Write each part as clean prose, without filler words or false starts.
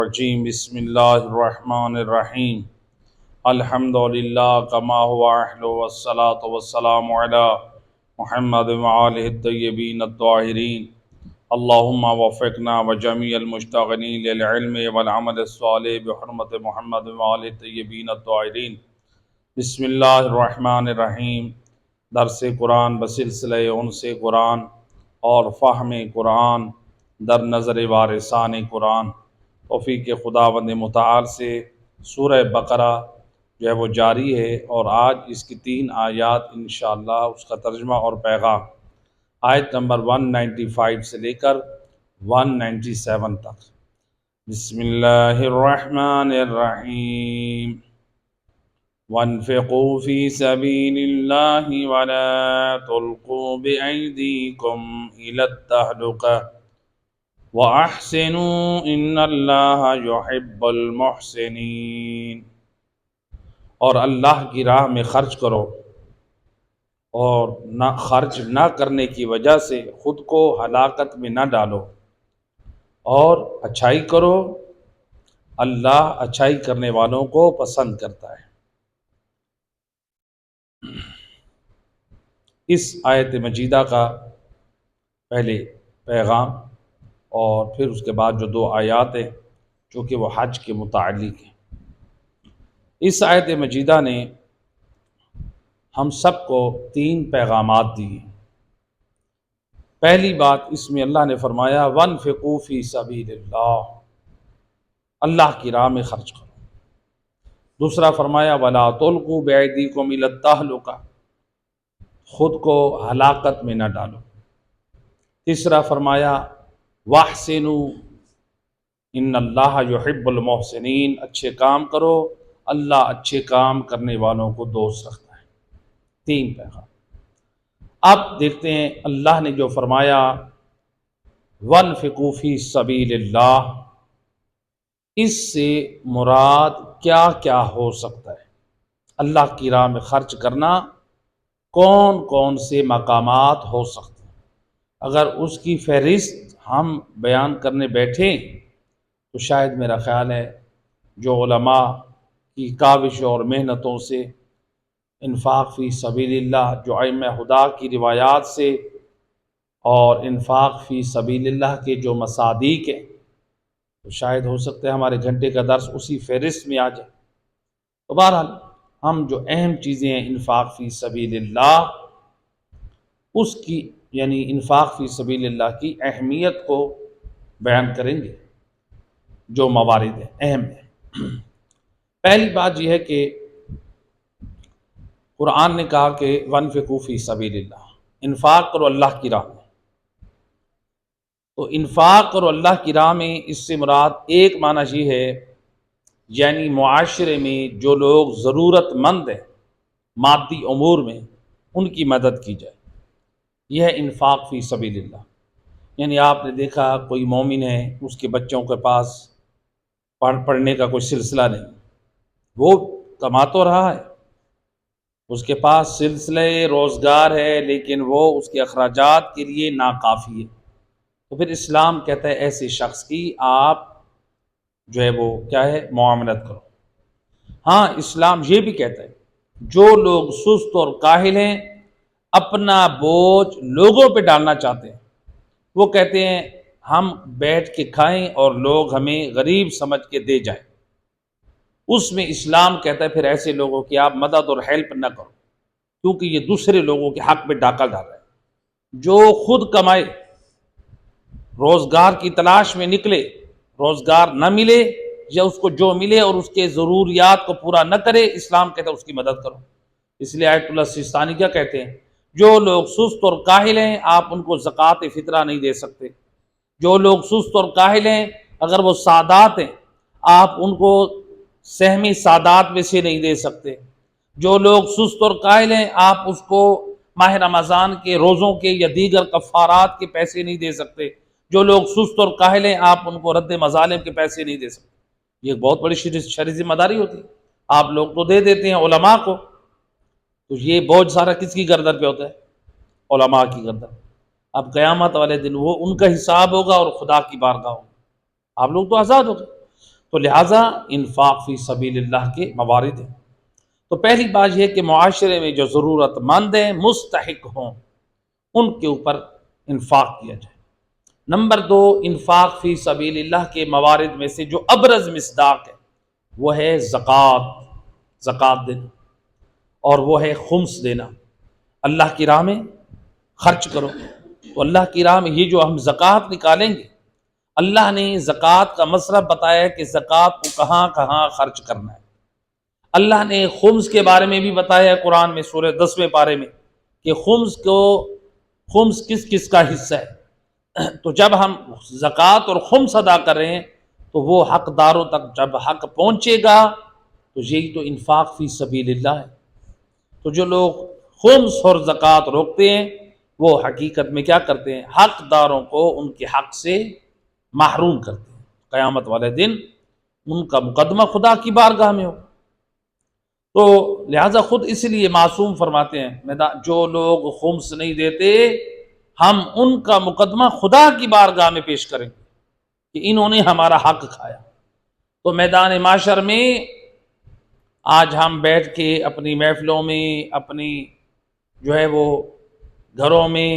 الرجیم بسم اللہ الرحمن الرحیم الحمدللہ کما هو اہل والصلاة والسلام علی محمد وآلہ الطیبین الطاہرین اللہم وفقنا وجمیع المشتغلین للعلم والعمل الصالح بحرمت محمد وآلہ الطیبین الطاہرین۔ بسم اللہ الرحمن الرحیم۔ درس قرآن بسلسلہ انس قرآن اور فہم قرآن در نظر وارثان قرآن، توفیق خداوند متعال سے سورہ بقرہ جو ہے وہ جاری ہے، اور آج اس کی 3 آیات انشاءاللہ اس کا ترجمہ اور پیغام، آیت نمبر 195 سے لے کر 197 تک۔ بسم اللہ الرحمن الرحیم۔ وَانفِقُوا فِي سَبِيلِ اللَّهِ وَلَا تُلْقُوا بِأَيْدِيكُمْ إِلَى التَّهْلُكَةِ وَأَحْسِنُوا إِنَّ اللَّهَ يُحِبُّ الْمُحْسِنِينَ۔ اور اللہ کی راہ میں خرچ کرو، اور خرچ نہ کرنے کی وجہ سے خود کو ہلاکت میں نہ ڈالو، اور اچھائی کرو، اللہ اچھائی کرنے والوں کو پسند کرتا ہے۔ اس آیت مجیدہ کا پہلے پیغام اور پھر اس کے بعد جو 2 آیات ہیں جو کہ وہ حج کے متعلق ہیں۔ اس آیت مجیدہ نے ہم سب کو 3 پیغامات دیے۔ پہلی بات اس میں اللہ نے فرمایا وَانفِقُوا فِي سَبِيلِ اللَّهِ، اللہ کی راہ میں خرچ کرو۔ دوسرا فرمایا وَلَا تُلْقُوا بِأَيْدِيكُمْ إِلَى التَّهْلُكَةِ، خود کو ہلاکت میں نہ ڈالو۔ تیسرا فرمایا وَأَحْسِنُوا إِنَّ اللَّهَ يُحِبُّ الْمُحْسِنِينَ، اچھے کام کرو، اللہ اچھے کام کرنے والوں کو دوست رکھتا ہے۔ 3 پیغام۔ اب دیکھتے ہیں اللہ نے جو فرمایا وَانفِقُوا فِي سَبِيلِ اللَّهِ، اس سے مراد کیا کیا ہو سکتا ہے؟ اللہ کی راہ میں خرچ کرنا کون کون سے مقامات ہو سکتے ہیں؟ اگر اس کی فہرست ہم بیان کرنے بیٹھیں تو شاید میرا خیال ہے جو علماء کی کاوش اور محنتوں سے انفاق فی سبیل اللہ، جو ائمہ ہدیٰ کی روایات سے، اور انفاق فی سبیل اللہ کے جو مصادیق ہیں، تو شاید ہو سکتا ہے ہمارے گھنٹے کا درس اسی فہرست میں آ جائے۔ تو بہرحال ہم جو اہم چیزیں ہیں انفاق فی سبیل اللہ، اس کی یعنی انفاق فی سبیل اللہ کی اہمیت کو بیان کریں گے۔ جو موارد ہیں اہم ہیں۔ پہلی بات یہ ہے کہ قرآن نے کہا کہ وَانفِقُوا فِي سَبِيلِ اللَّهِ، انفاق کرو اللہ کی راہ میں۔ تو انفاق کرو اللہ کی راہ میں، اس سے مراد ایک معنی یہ ہے یعنی معاشرے میں جو لوگ ضرورت مند ہیں مادی امور میں، ان کی مدد کی جائے، یہ ہے انفاق فی سبیل اللہ۔ یعنی آپ نے دیکھا کوئی مومن ہے، اس کے بچوں کے پاس پڑھنے کا کوئی سلسلہ نہیں، وہ کما تو رہا ہے، اس کے پاس سلسلے روزگار ہے، لیکن وہ اس کے اخراجات کے لیے ناکافی ہے، تو پھر اسلام کہتا ہے ایسے شخص کی آپ جو ہے وہ کیا ہے معاملت کرو۔ ہاں اسلام یہ بھی کہتا ہے جو لوگ سست اور کاہل ہیں، اپنا بوجھ لوگوں پہ ڈالنا چاہتے ہیں، وہ کہتے ہیں ہم بیٹھ کے کھائیں اور لوگ ہمیں غریب سمجھ کے دے جائیں، اس میں اسلام کہتا ہے پھر ایسے لوگوں کی آپ مدد اور ہیلپ نہ کرو، کیونکہ یہ دوسرے لوگوں کے حق میں ڈاکہ ڈال رہا ہے۔ جو خود کمائے، روزگار کی تلاش میں نکلے، روزگار نہ ملے یا اس کو جو ملے اور اس کے ضروریات کو پورا نہ کرے، اسلام کہتا ہے اس کی مدد کرو۔ اس لیے آیت اللہ سیستانی کیا کہتے ہیں، جو لوگ سست اور کاہل ہیں آپ ان کو زکوٰۃ فطرہ نہیں دے سکتے۔ جو لوگ سست اور کاہل ہیں، اگر وہ سادات ہیں آپ ان کو سہمی سادات میں سے نہیں دے سکتے۔ جو لوگ سست اور کاہل ہیں آپ اس کو ماہ رمضان کے روزوں کے یا دیگر کفارات کے پیسے نہیں دے سکتے۔ جو لوگ سست اور کاہل ہیں آپ ان کو رد مظالم کے پیسے نہیں دے سکتے۔ یہ ایک بہت بڑی شرعی ذمہ داری ہوتی ہے، آپ لوگ تو دے دیتے ہیں علماء کو، تو یہ بوجھ سارا کس کی گردن پہ ہوتا ہے؟ علماء کی گردن۔ اب قیامت والے دن وہ ان کا حساب ہوگا اور خدا کی بارگاہ ہوگا، آپ لوگ تو آزاد ہو گئے۔ تو لہٰذا انفاق فی سبیل اللہ کے موارد ہیں۔ تو پہلی بات یہ کہ معاشرے میں جو ضرورت مند ہیں، مستحق ہوں، ان کے اوپر انفاق کیا جائے۔ نمبر دو، انفاق فی سبیل اللہ کے موارد میں سے جو ابرز مصداق ہے وہ ہے زکوٰۃ دینا، اور وہ ہے خمس دینا۔ اللہ کی راہ میں خرچ کرو۔ تو اللہ کی راہ میں یہ جو ہم زکوٰۃ نکالیں گے، اللہ نے زکوٰۃ کا مصرف بتایا ہے کہ زکوٰۃ کو کہاں کہاں خرچ کرنا ہے۔ اللہ نے خمس کے بارے میں بھی بتایا ہے قرآن میں سورہ 10ویں پارے میں کہ خمس کس کس کا حصہ ہے۔ تو جب ہم زکوٰۃ اور خمس ادا کر رہے ہیں تو وہ حقداروں تک جب حق پہنچے گا تو یہی تو انفاق فی سبیل اللہ ہے۔ تو جو لوگ خمس اور زکوٰۃ روکتے ہیں وہ حقیقت میں کیا کرتے ہیں؟ حقداروں کو ان کے حق سے محروم کرتے ہیں۔ قیامت والے دن ان کا مقدمہ خدا کی بارگاہ میں ہو۔ تو لہٰذا خود اس لیے معصوم فرماتے ہیں جو لوگ خمس نہیں دیتے ہم ان کا مقدمہ خدا کی بارگاہ میں پیش کریں گے کہ انہوں نے ہمارا حق کھایا۔ تو میدان معاشر میں آج ہم بیٹھ کے اپنی محفلوں میں، اپنی جو ہے وہ گھروں میں،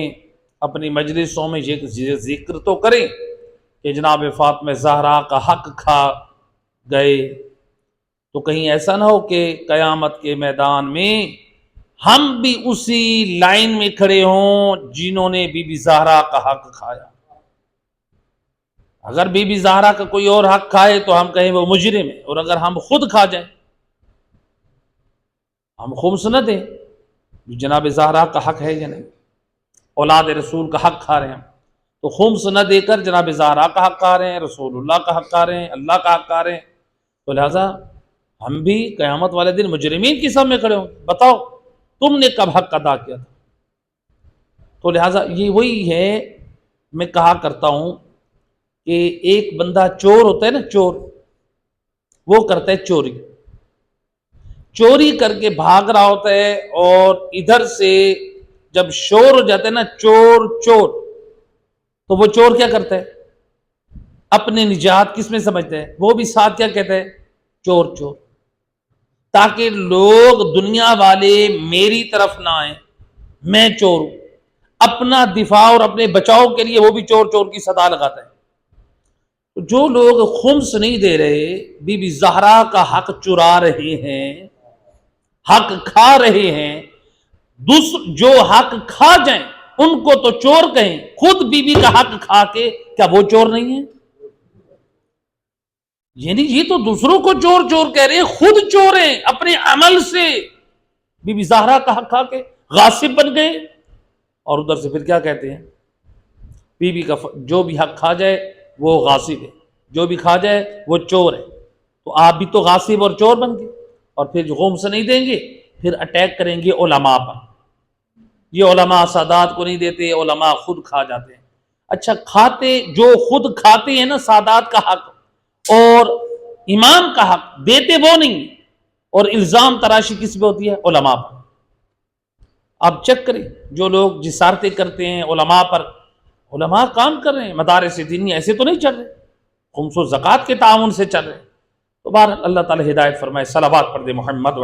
اپنی مجلسوں میں یہ ذکر تو کریں کہ جناب فاطمہ زہرا کا حق کھا گئے، تو کہیں ایسا نہ ہو کہ قیامت کے میدان میں ہم بھی اسی لائن میں کھڑے ہوں جنہوں نے بی بی زہرا کا حق کھایا۔ اگر بی بی زہرا کا کوئی اور حق کھائے تو ہم کہیں وہ مجرم ہے، اور اگر ہم خود کھا جائیں، ہم خمس نہ دیں، جناب زہرا کا حق ہے یا نہیں، اولاد رسول کا حق کھا رہے ہیں، تو خمس نہ دے کر جناب زہرا کا حق کھا رہے ہیں، رسول اللہ کا حق کھا رہے ہیں، اللہ کا حق کھا رہے ہیں، تو لہذا ہم بھی قیامت والے دن مجرمین کی صف میں کھڑے ہوں، بتاؤ تم نے کب حق ادا کیا تھا۔ تو لہذا یہ وہی ہے، میں کہا کرتا ہوں کہ ایک بندہ چور ہوتا ہے نا، چور وہ کرتا ہے چوری کر کے بھاگ رہا ہوتا ہے، اور ادھر سے جب شور ہو جاتا ہے نا چور چور، تو وہ چور کیا کرتا ہے؟ اپنے نجات کس میں سمجھتا ہے؟ وہ بھی ساتھ کیا کہتا ہے؟ چور چور، تاکہ لوگ دنیا والے میری طرف نہ آئیں، میں چور ہوں۔ اپنا دفاع اور اپنے بچاؤ کے لیے وہ بھی چور چور کی صدا لگاتا ہے۔ جو لوگ خمس نہیں دے رہے، بی بی زہرا کا حق چرا رہے ہیں، حق کھا رہے ہیں، جو حق کھا جائیں ان کو تو چور کہیں، خود بی بی کا حق کھا کے کیا وہ چور نہیں ہے؟ یعنی یہ تو دوسروں کو چور چور کہہ رہے ہیں، خود چور ہیں اپنے عمل سے، بی بی زہرا کا حق کھا کے غاصب بن گئے۔ اور ادھر سے پھر کیا کہتے ہیں؟ بی بی کا جو بھی حق کھا جائے وہ غاصب ہے، جو بھی کھا جائے وہ چور ہے۔ تو آپ بھی تو غاصب اور چور بن گئے، اور پھر جو خمس نہیں دیں گے پھر اٹیک کریں گے علماء پر۔ یہ علماء سادات کو نہیں دیتے، علماء خود کھا جاتے ہیں۔ اچھا، کھاتے جو خود کھاتے ہیں نا سادات کا حق اور امام کا حق، دیتے وہ نہیں، اور الزام تراشی کس پہ ہوتی ہے؟ علماء پر۔ آپ چیک کریں جو لوگ جسارتیں کرتے ہیں علماء پر، علماء کام کر رہے ہیں، مدارس دینی ایسے تو نہیں چل رہے، خمس و زکوٰۃ کے تعاون سے چل رہے ہیں۔ تو بہرحال اللہ تعالی ہدایت فرمائے، صلوات پڑھ دے محمد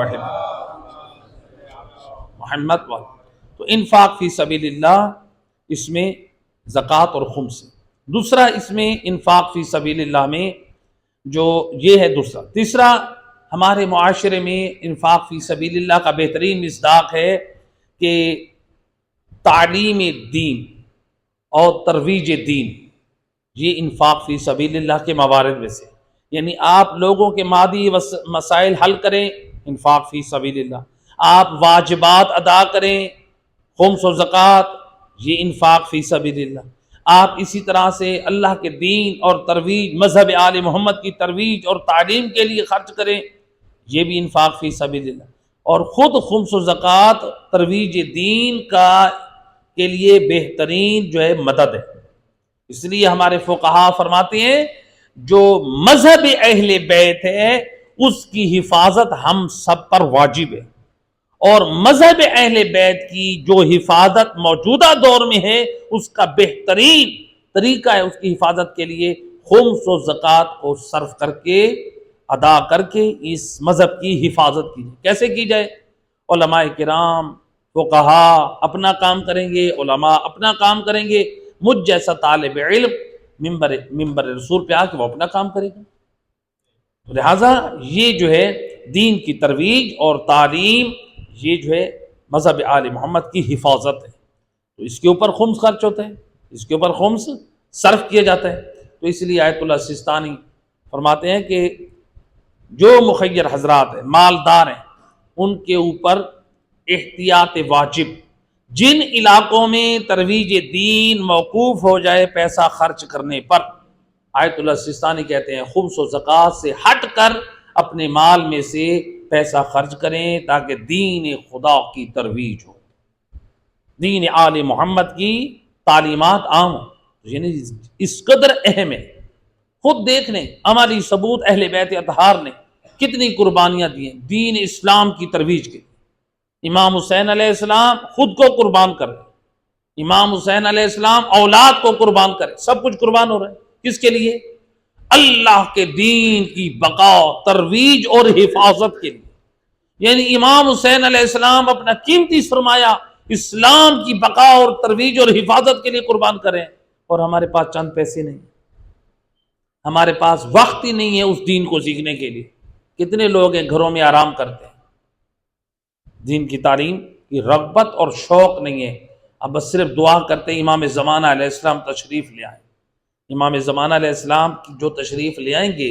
محمد وال۔ تو انفاق فی سبیل اللہ، اس میں زکوٰۃ اور خمس۔ دوسرا اس میں انفاق فی سبیل اللہ میں جو یہ ہے دوسرا۔ تیسرا، ہمارے معاشرے میں انفاق فی سبیل اللہ کا بہترین مصداق ہے کہ تعلیم دین اور ترویج دین، یہ انفاق فی سبیل اللہ کے موارد میں سے، یعنی آپ لوگوں کے مادی مسائل حل کریں، انفاق فی سبیل اللہ، آپ واجبات ادا کریں، خمس و زکوٰۃ، یہ انفاق فی سبیل اللہ، آپ اسی طرح سے اللہ کے دین اور ترویج، مذہب آل محمد کی ترویج اور تعلیم کے لیے خرچ کریں، یہ بھی انفاق فی سبیل اللہ، اور خود خمس و زکوٰۃ ترویج دین کے لیے بہترین جو ہے مدد ہے۔ اس لیے ہمارے فقہا فرماتے ہیں جو مذہب اہل بیت ہے اس کی حفاظت ہم سب پر واجب ہے، اور مذہب اہل بیت کی جو حفاظت موجودہ دور میں ہے اس کا بہترین طریقہ ہے اس کی حفاظت کے لیے خمس و زکوٰۃ کو صرف کر کے ادا کر کے اس مذہب کی حفاظت کی جائے۔ کیسے کی جائے؟ علماء کرام فقہا اپنا کام کریں گے، علماء اپنا کام کریں گے، مجھ جیسا طالب علم ممبر رسول پہ آ کے وہ اپنا کام کرے گا۔ لہٰذا یہ جو ہے دین کی ترویج اور تعلیم، یہ جو ہے مذہب آل محمد کی حفاظت ہے، تو اس کے اوپر خمس خرچ ہوتا ہے، اس کے اوپر خمس صرف کیا جاتا ہے۔ تو اس لیے آیت اللہ سستانی فرماتے ہیں کہ جو مخیر حضرات ہیں، مالدار ہیں، ان کے اوپر احتیاط واجب۔ جن علاقوں میں ترویج دین موقوف ہو جائے پیسہ خرچ کرنے پر، آیت اللہ سستانی کہتے ہیں خمس و زکوٰۃ سے ہٹ کر اپنے مال میں سے پیسہ خرچ کریں تاکہ دین خدا کی ترویج ہو، دین آل محمد کی تعلیمات عام ہوں۔ یعنی اس قدر اہم ہے۔ خود دیکھ لیں عملی ثبوت اہل بیت اطہار نے کتنی قربانیاں دی ہیں دین اسلام کی ترویج کے۔ امام حسین علیہ السلام خود کو قربان کر رہے، امام حسین علیہ السلام اولاد کو قربان کرے، سب کچھ قربان ہو رہا ہے، کس کے لیے؟ اللہ کے دین کی بقا، ترویج اور حفاظت کے لیے۔ یعنی امام حسین علیہ السلام اپنا قیمتی سرمایہ اسلام کی بقا اور ترویج اور حفاظت کے لیے قربان کریں، اور ہمارے پاس چند پیسے نہیں، ہمارے پاس وقت ہی نہیں ہے اس دین کو سیکھنے کے لیے۔ کتنے لوگ ہیں گھروں میں آرام کرتے ہیں، دین کی تعلیم کی رغبت اور شوق نہیں ہے، اب بس صرف دعا کرتے ہیں امام زمانہ علیہ السلام تشریف لے آئیں۔ امام زمانہ علیہ السلام کی جو تشریف لے آئیں گے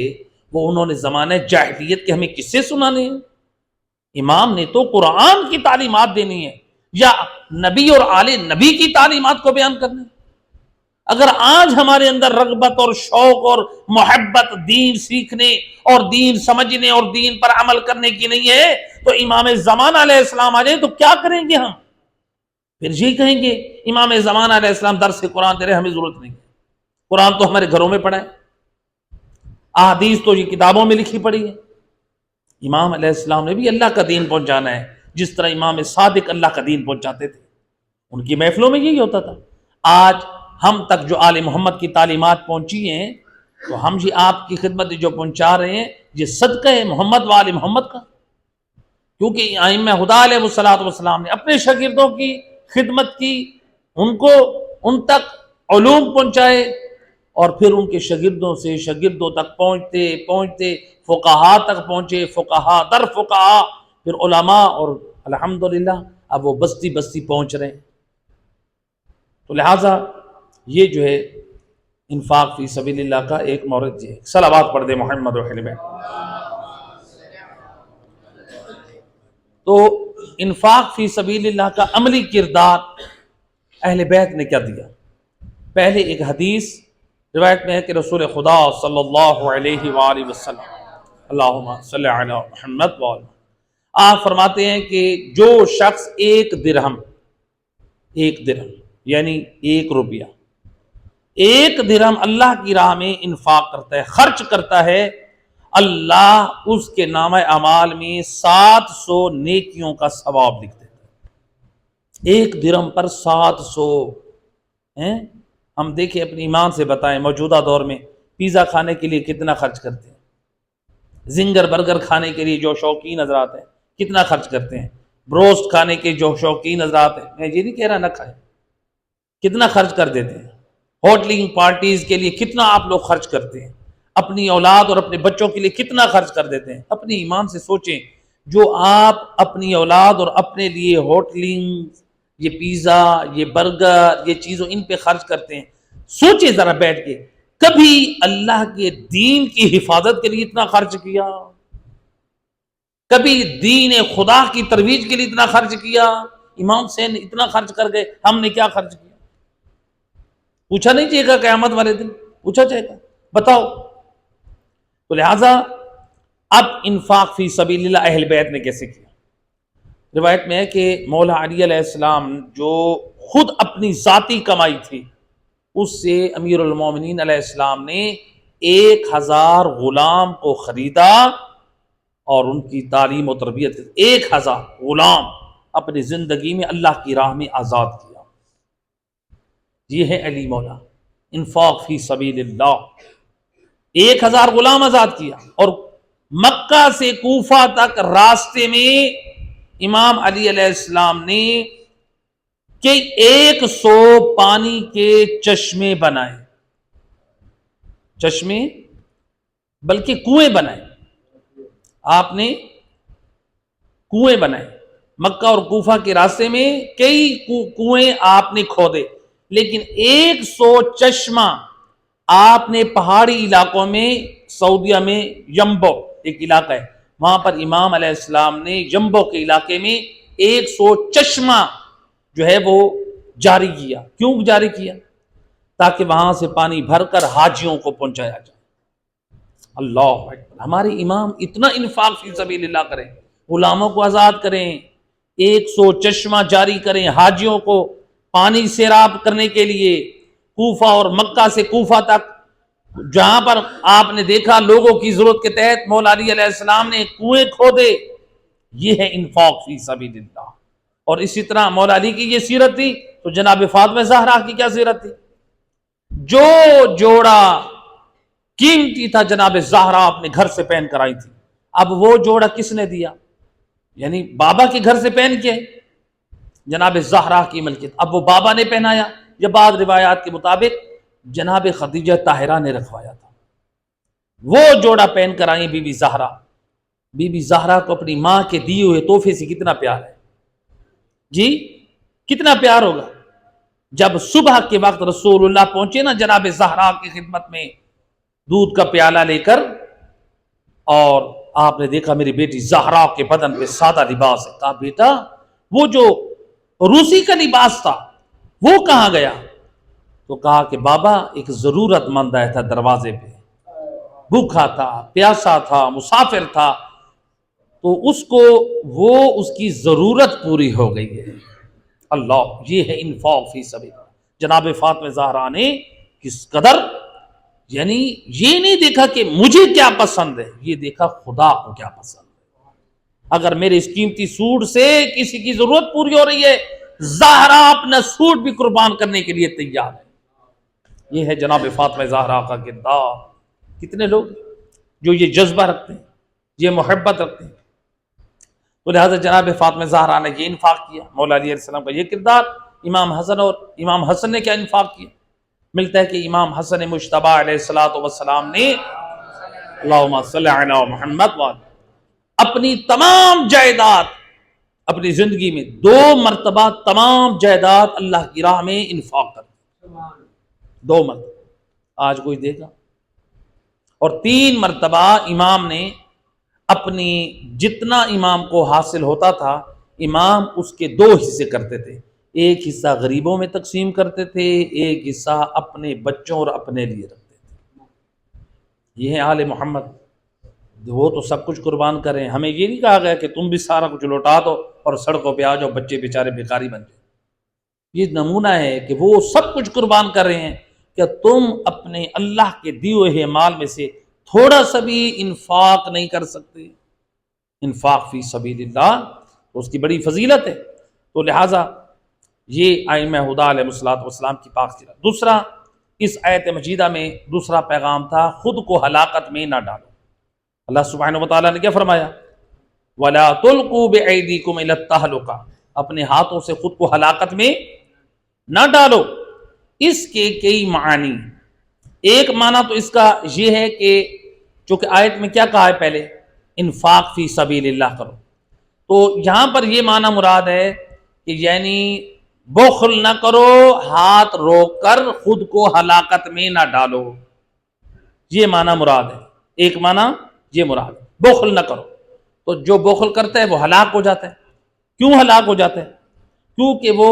وہ انہوں نے زمانہ جاہلیت کے ہمیں قصے سنانے ہیں؟ امام نے تو قرآن کی تعلیمات دینی ہے یا نبی اور آل نبی کی تعلیمات کو بیان کرنا ہے؟ اگر آج ہمارے اندر رغبت اور شوق اور محبت دین سیکھنے اور دین سمجھنے اور دین پر عمل کرنے کی نہیں ہے تو امام زمانہ علیہ السلام آ جائیں تو کیا کریں گے ہم؟ پھر یہی کہیں گے امام زمانہ علیہ السلام درس قرآن دے رہے، ہمیں ضرورت نہیں ہے، قرآن تو ہمارے گھروں میں پڑھا ہے، احادیث تو یہ کتابوں میں لکھی پڑی ہے۔ امام علیہ السلام نے بھی اللہ کا دین پہنچانا ہے، جس طرح امام صادق اللہ کا دین پہنچاتے تھے، ان کی محفلوں میں یہی ہوتا تھا۔ آج ہم تک جو آل محمد کی تعلیمات پہنچی ہیں تو ہم جی آپ کی خدمت جو پہنچا رہے ہیں یہ صدقہ ہے محمد و آل محمد کا، کیونکہ ائمہ خدا علیہ الصلوۃ والسلام نے اپنے شاگردوں کی خدمت کی، ان تک علوم پہنچائے، اور پھر ان کے شاگردوں سے شاگردوں تک پہنچتے پہنچتے فقہا تک پہنچے، فقہا در فقہا، پھر علماء، اور الحمدللہ اب وہ بستی بستی پہنچ رہے ہیں۔ تو لہٰذا یہ جو ہے انفاق فی سبیل اللہ کا ایک مورد ہے۔ صلوات پڑھ دے محمد و اہل بیت۔ تو انفاق فی سبیل اللہ کا عملی کردار اہل بیت نے کیا دیا؟ پہلے ایک حدیث روایت میں ہے کہ رسول خدا صلی اللہ علیہ وآلہ وسلم، اللہم صلی علی محمد وآلہ، آپ فرماتے ہیں کہ جو شخص ایک درہم یعنی 1 روپیہ، 1 درہم اللہ کی راہ میں انفاق کرتا ہے، خرچ کرتا ہے، اللہ اس کے نامہ اعمال میں 700 نیکیوں کا ثواب لکھ دیتا ہے۔ 1 درہم پر 700 ہیں۔ ہم دیکھیں اپنی ایمان سے بتائیں، موجودہ دور میں پیزا کھانے کے لیے کتنا خرچ کرتے ہیں، زنگر برگر کھانے کے لیے جو شوقین حضرات ہیں کتنا خرچ کرتے ہیں، بروسٹ کھانے کے جو شوقین حضرات ہیں، میں یہ نہیں کہہ رہا نہ کھائیں، کتنا خرچ کر دیتے ہیں، ہوٹلنگ پارٹیز کے لیے کتنا آپ لوگ خرچ کرتے ہیں، اپنی اولاد اور اپنے بچوں کے لیے کتنا خرچ کر دیتے ہیں۔ اپنی ایمان سے سوچیں، جو آپ اپنی اولاد اور اپنے لیے ہوٹلنگ، یہ پیزا، یہ برگر، یہ چیزوں ان پہ خرچ کرتے ہیں، سوچیں ذرا بیٹھ کے، کبھی اللہ کے دین کی حفاظت کے لیے اتنا خرچ کیا؟ کبھی دین خدا کی ترویج کے لیے اتنا خرچ کیا؟ امام حسین اتنا خرچ کر گئے، ہم نے کیا خرچ کیا؟ پوچھا نہیں چاہیے گا قیامت والے دن؟ پوچھا جائے گا، بتاؤ۔ تو لہٰذا اب انفاق فی سبیل اللہ اہل بیت نے کیسے کیا؟ روایت میں ہے کہ مولا علی علیہ السلام جو خود اپنی ذاتی کمائی تھی، اس سے امیر المومنین علیہ السلام نے 1000 غلام کو خریدا اور ان کی تعلیم و تربیت، 1000 غلام اپنی زندگی میں اللہ کی راہ میں آزاد کیا۔ یہ ہے علی مولا، انفاق فی سبیل اللہ۔ 1000 غلام آزاد کیا، اور مکہ سے کوفہ تک راستے میں امام علی علیہ السلام نے کہ 100 پانی کے چشمے بنائے، چشمے بلکہ کنویں بنائے، آپ نے کنویں بنائے مکہ اور کوفہ کے راستے میں، کئی کنویں آپ نے کھودے، لیکن 100 چشمہ آپ نے پہاڑی علاقوں میں، سعودیہ میں یمبو ایک علاقہ ہے، وہاں پر امام علیہ السلام نے یمبو کے علاقے میں 100 چشمہ جو ہے وہ جاری کیا۔ کیوں جاری کیا؟ تاکہ وہاں سے پانی بھر کر حاجیوں کو پہنچایا جائے۔ اللہ اکبر، ہمارے امام اتنا انفاق فی سبیل اللہ کریں، غلاموں کو آزاد کریں، 100 چشمہ جاری کریں حاجیوں کو پانی سیراب کرنے کے لیے، کوفہ اور مکہ سے کوفہ تک جہاں پر آپ نے دیکھا لوگوں کی ضرورت کے تحت مولا علی علیہ السلام نے کنویں کھودے، یہ ہے انفاق فی سبیل اللہ۔ اور اسی طرح مولا علی کی یہ سیرت تھی تو جناب فاطمہ زہرا کی کیا سیرت تھی؟ جو جوڑا قیمتی تھا جناب زہرا اپنے گھر سے پہن کر آئی تھی، اب وہ جوڑا کس نے دیا؟ یعنی بابا کے گھر سے پہن کے جناب زہرا کی ملکیت، اب وہ بابا نے پہنایا، یا بعض روایات کے مطابق جناب خدیجہ طاہرہ نے رکھوایا تھا، وہ جوڑا پہن کر آئی بی بی زہرا۔ بی بی زہرا کو اپنی ماں کے دیے ہوئے تحفے سے کتنا پیار ہے جی، کتنا پیار ہوگا۔ جب صبح کے وقت رسول اللہ پہنچے نا جناب زہرا کی خدمت میں دودھ کا پیالہ لے کر، اور آپ نے دیکھا میری بیٹی زہرا کے بدن پہ سادہ لباس ہے، کہا بیٹا وہ جو روسی کا لباس تھا وہ کہاں گیا؟ تو کہا کہ بابا ایک ضرورت مند آیا تھا دروازے پہ، بھوکا تھا، پیاسا تھا، مسافر تھا، تو اس کو وہ اس کی ضرورت پوری ہو گئی ہے۔ اللہ، یہ ہے انفاق فی سبیل اللہ۔ جناب فاطمہ زہرا نے کس قدر، یعنی یہ نہیں دیکھا کہ مجھے کیا پسند ہے، یہ دیکھا خدا کو کیا پسند ہے۔ اگر میرے اس قیمتی سوٹ سے کسی کی ضرورت پوری ہو رہی ہے، زہرا اپنا سوٹ بھی قربان کرنے کے لیے تیار ہے۔ یہ ہے جناب فاطمہ زہرا کا کردار۔ کتنے لوگ جو یہ جذبہ رکھتے ہیں، یہ محبت رکھتے ہیں، تو لہٰذا جناب فاطمہ زہرا نے یہ انفاق کیا، مولا علی علیہ السلام کا یہ کردار۔ امام حسن، اور امام حسن نے کیا انفاق کیا؟ ملتا ہے کہ امام حسن مجتبیٰ علیہ السلام نے اللہم صلی علی محمد اپنی تمام جائیداد، اپنی زندگی میں 2 مرتبہ تمام جائیداد اللہ کی راہ میں انفاق کر، 2 مرتبہ، آج کوئی دے گا؟ اور 3 مرتبہ امام نے اپنی جتنا امام کو حاصل ہوتا تھا، امام اس کے 2 حصے کرتے تھے، ایک حصہ غریبوں میں تقسیم کرتے تھے، ایک حصہ اپنے بچوں اور اپنے لیے رکھتے تھے۔ یہ ہے آل محمد، وہ تو سب کچھ قربان کریں، ہمیں یہ نہیں کہا گیا کہ تم بھی سارا کچھ لوٹا دو اور سڑکوں پہ آ جاؤ، بچے بیچارے بھکاری بن جائیں۔ یہ نمونہ ہے کہ وہ سب کچھ قربان کر رہے ہیں، کہ تم اپنے اللہ کے دیے ہوئے مال میں سے تھوڑا سا بھی انفاق نہیں کر سکتے؟ انفاق فی سبیل اللہ اس کی بڑی فضیلت ہے۔ تو لہٰذا یہ ائمہ ہدیٰ علیہ السلام کی پاک سیرت۔ دوسرا، اس آیت مجیدہ میں دوسرا پیغام تھا، خود کو ہلاکت میں نہ ڈالو۔ اللہ سبحانہ وتعالیٰ نے کیا فرمایا؟ وَلَا تُلْقُوا بِأَيْدِيكُمْ إِلَى التَّهْلُكَةِ، اپنے ہاتھوں سے خود کو ہلاکت میں نہ ڈالو۔ اس کے کئی معنی، ایک معنی تو اس کا یہ ہے کہ چونکہ آیت میں کیا کہا ہے پہلے؟ انفاق فی سبیل اللہ کرو، تو یہاں پر یہ معنی مراد ہے کہ یعنی بخل نہ کرو، ہاتھ روک کر خود کو ہلاکت میں نہ ڈالو، یہ معنی مراد ہے۔ ایک معنی یہ مراد ہے، بخل نہ کرو۔ تو جو بخل کرتا ہے وہ ہلاک ہو جاتا ہے۔ کیوں ہلاک ہو جاتا ہے؟ کیونکہ وہ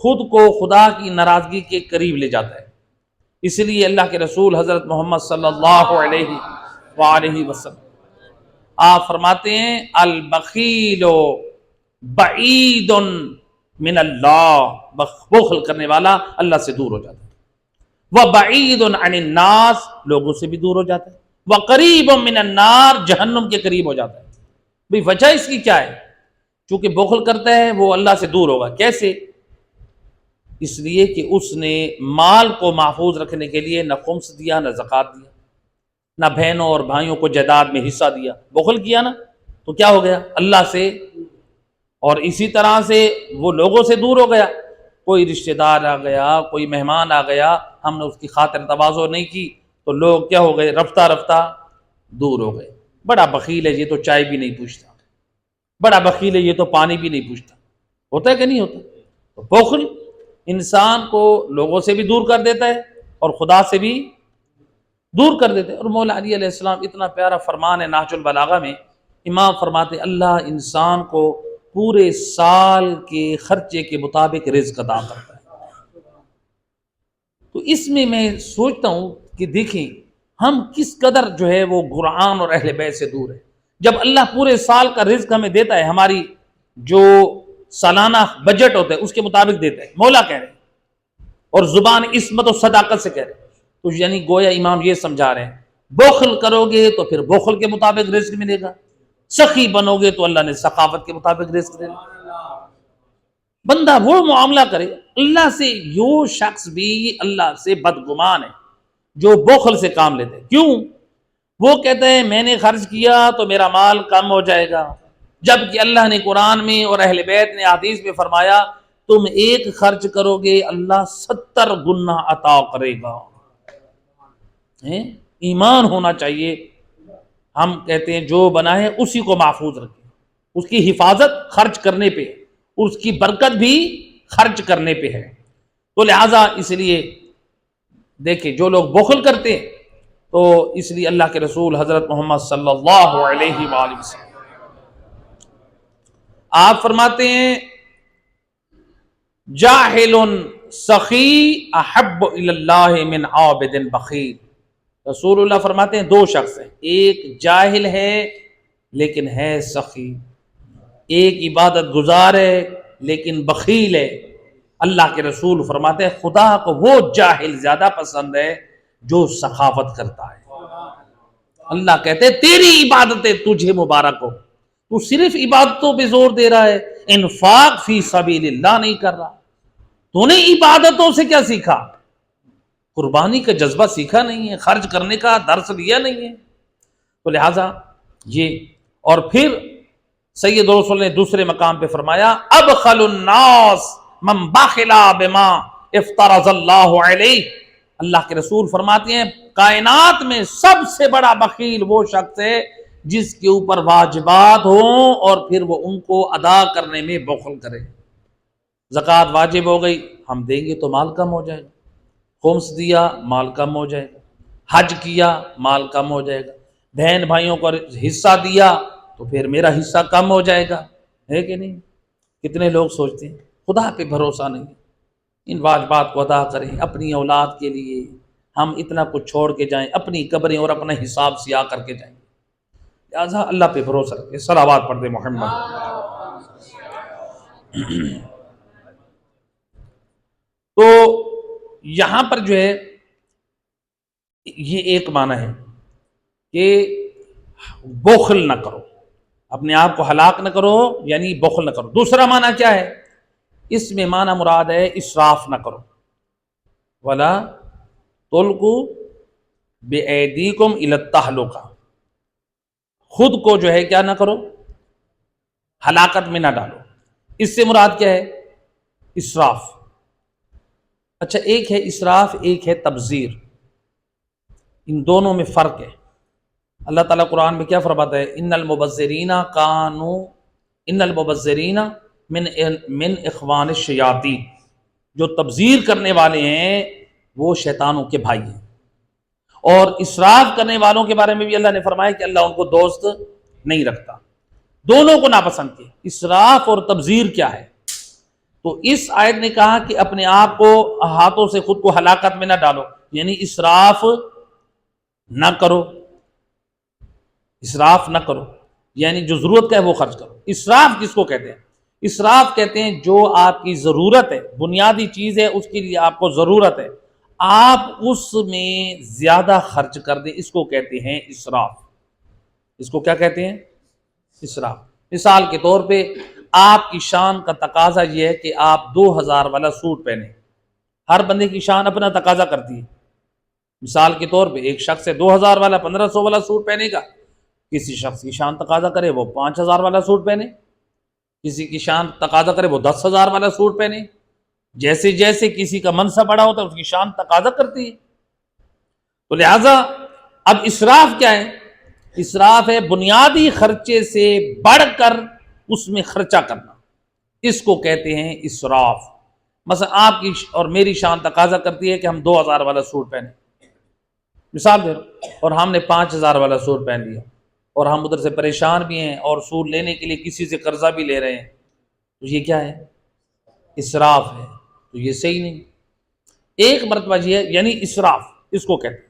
خود کو خدا کی ناراضگی کے قریب لے جاتا ہے۔ اس لیے اللہ کے رسول حضرت محمد صلی اللہ علیہ وآلہ وسلم آپ فرماتے ہیں البخیل بعید من اللہ، بخل کرنے والا اللہ سے دور ہو جاتا ہے، وبعید عن الناس، لوگوں سے بھی دور ہو جاتا ہے، وقریب من النار، جہنم کے قریب ہو جاتا ہے۔ بھئی وجہ اس کی کیا ہے؟ چونکہ بخل کرتا ہے وہ اللہ سے دور ہوگا، کیسے؟ اس لیے کہ اس نے مال کو محفوظ رکھنے کے لیے نہ خمس دیا، نہ زکوٰۃ دیا، نہ بہنوں اور بھائیوں کو جائیداد میں حصہ دیا، بخل کیا نا، تو کیا ہو گیا؟ اللہ سے اور اسی طرح سے وہ لوگوں سے دور ہو گیا۔ کوئی رشتہ دار آ گیا، کوئی مہمان آ گیا، ہم نے اس کی خاطر تواضع نہیں کی تو لوگ کیا ہو گئے؟ رفتہ رفتہ دور ہو گئے۔ بڑا بخیل ہے، یہ تو چائے بھی نہیں پوچھتا، بڑا بخیل ہے، یہ تو پانی بھی نہیں پوچھتا۔ ہوتا ہے کہ نہیں ہوتا؟ تو بخل انسان کو لوگوں سے بھی دور کر دیتا ہے اور خدا سے بھی دور کر دیتے ہیں۔ اور مولا علی علیہ السلام اتنا پیارا فرمان ہے نہج البلاغہ میں، امام فرماتے اللہ انسان کو پورے سال کے خرچے کے مطابق رزق عطا کرتا ہے۔ تو اس میں سوچتا ہوں کہ دیکھیں ہم کس قدر جو ہے وہ قرآن اور اہل بیت سے دور ہے۔ جب اللہ پورے سال کا رزق ہمیں دیتا ہے، ہماری جو سالانہ بجٹ ہوتا ہے اس کے مطابق دیتا ہے، مولا کہہ رہے ہیں، اور زبان عصمت و صداقت سے کہہ رہے ہیں، تو یعنی گویا امام یہ سمجھا رہے ہیں بخل کرو گے تو پھر بخل کے مطابق رزق ملے گا، سخی بنو گے تو اللہ نے سخاوت کے مطابق رزق دے گا۔ بندہ وہ معاملہ کرے اللہ سے، جو شخص بھی اللہ سے بدگمان ہے جو بخل سے کام لیتے ہیں، کیوں؟ وہ کہتے ہیں میں نے خرچ کیا تو میرا مال کم ہو جائے گا، جبکہ اللہ نے قرآن میں اور اہل بیت نے حدیث میں فرمایا تم ایک خرچ کرو گے اللہ 70 گنا عطا کرے گا۔ ایمان ہونا چاہیے۔ ہم کہتے ہیں جو بنا ہے اسی کو محفوظ رکھیں، اس کی حفاظت خرچ کرنے پہ، اس کی برکت بھی خرچ کرنے پہ ہے۔ تو لہٰذا اس لیے دیکھیں جو لوگ بخل کرتے ہیں تو اس لیے اللہ کے رسول حضرت محمد صلی اللہ علیہ وآلہ وسلم آپ فرماتے ہیں جاہل سخی احب الی اللہ من عابد بخیل۔ رسول اللہ فرماتے ہیں دو شخص ہیں، ایک جاہل ہے لیکن ہے سخی، ایک عبادت گزار ہے لیکن بخیل ہے۔ اللہ کے رسول فرماتے ہیں خدا کو وہ جاہل زیادہ پسند ہے جو سخاوت کرتا ہے۔ اللہ کہتے ہیں تیری عبادتیں تجھے مبارک ہو، تو صرف عبادتوں پہ زور دے رہا ہے، انفاق فی سبیل اللہ نہیں کر رہا۔ تو نے عبادتوں سے کیا سیکھا؟ قربانی کا جذبہ سیکھا نہیں ہے، خرچ کرنے کا درس لیا نہیں ہے۔ تو لہٰذا یہ، اور پھر سید رسول نے دوسرے مقام پہ فرمایا ابخل الناس من بخلا بما افترض اللہ علیہ۔ اللہ کے رسول فرماتے ہیں کائنات میں سب سے بڑا بخیل وہ شخص ہے جس کے اوپر واجبات ہوں اور پھر وہ ان کو ادا کرنے میں بخل کرے۔ زکوٰۃ واجب ہو گئی، ہم دیں گے تو مال کم ہو جائے گا، خمس دیا مال کم ہو جائے گا، حج کیا مال کم ہو جائے گا، بہن بھائیوں کو حصہ دیا تو پھر میرا حصہ کم ہو جائے گا، ہے کہ نہیں؟ کتنے لوگ سوچتے ہیں خدا پہ بھروسہ نہیں، ان واجبات کو ادا کریں اپنی اولاد کے لیے، ہم اتنا کچھ چھوڑ کے جائیں، اپنی قبریں اور اپنا حساب سیاہ کر کے جائیں، لہٰذا اللہ پہ بھروسہ رکھیں۔ صلوات پڑھ دیں محمد۔ تو یہاں پر جو ہے یہ ایک معنی ہے کہ بخل نہ کرو، اپنے آپ کو ہلاک نہ کرو، یعنی بخل نہ کرو۔ دوسرا معنی کیا ہے؟ اس میں معنی مراد ہے اسراف نہ کرو، ولا تلقوا بأیدیکم الی التہلکہ، خود کو جو ہے کیا نہ کرو، ہلاکت میں نہ ڈالو۔ اس سے مراد کیا ہے؟ اسراف۔ اچھا ایک ہے اسراف، ایک ہے تبذیر، ان دونوں میں فرق ہے۔ اللہ تعالیٰ قرآن میں کیا فرماتا ہے؟ ان المبذرین من اخوان الشیاطین، جو تبذیر کرنے والے ہیں وہ شیطانوں کے بھائی ہیں۔ اور اسراف کرنے والوں کے بارے میں بھی اللہ نے فرمایا کہ اللہ ان کو دوست نہیں رکھتا، دونوں کو ناپسند کیا۔ اسراف اور تبذیر کیا ہے؟ تو اس آیت نے کہا کہ اپنے آپ کو ہاتھوں سے خود کو ہلاکت میں نہ ڈالو، یعنی اسراف نہ کرو، اسراف نہ کرو، یعنی جو ضرورت کا ہے وہ خرچ کرو۔ اسراف کس کو کہتے ہیں؟ اسراف کہتے ہیں جو آپ کی ضرورت ہے، بنیادی چیز ہے، اس کے لیے آپ کو ضرورت ہے، آپ اس میں زیادہ خرچ کر دیں، اس کو کہتے ہیں اسراف۔ اس کو کیا کہتے ہیں؟ اسراف۔ مثال کے طور پہ آپ کی شان کا تقاضا یہ ہے کہ آپ 2000 والا سوٹ پہنیں، ہر بندے کی شان اپنا تقاضا کرتی ہے، مثال کے طور پہ ایک شخص ہے 2000 والا 1500 والا سوٹ پہنے گا، کسی شخص کی شان تقاضا کرے وہ 5000 والا سوٹ پہنے، کسی کی شان تقاضا کرے وہ 10,000 والا سوٹ پہنے، جیسے جیسے کسی کا منصب بڑا ہوتا ہے اس کی شان تقاضا کرتی ہے۔ تو لہذا اب اسراف کیا ہے؟ اسراف ہے بنیادی خرچے سے بڑھ کر اس میں خرچہ کرنا، اس کو کہتے ہیں اسراف۔ مثلا آپ کی اور میری شان تقاضا کرتی ہے کہ ہم 2000 والا سوٹ پہنیں، مثال دے رہا ہوں، اور ہم نے 5000 والا سوٹ پہن لیا، اور ہم ادھر سے پریشان بھی ہیں اور سوٹ لینے کے لیے کسی سے قرضہ بھی لے رہے ہیں، تو یہ کیا ہے؟ اسراف ہے۔ تو یہ صحیح نہیں۔ ایک مرتبہ یہ ہے، یعنی اسراف اس کو کہتے ہیں۔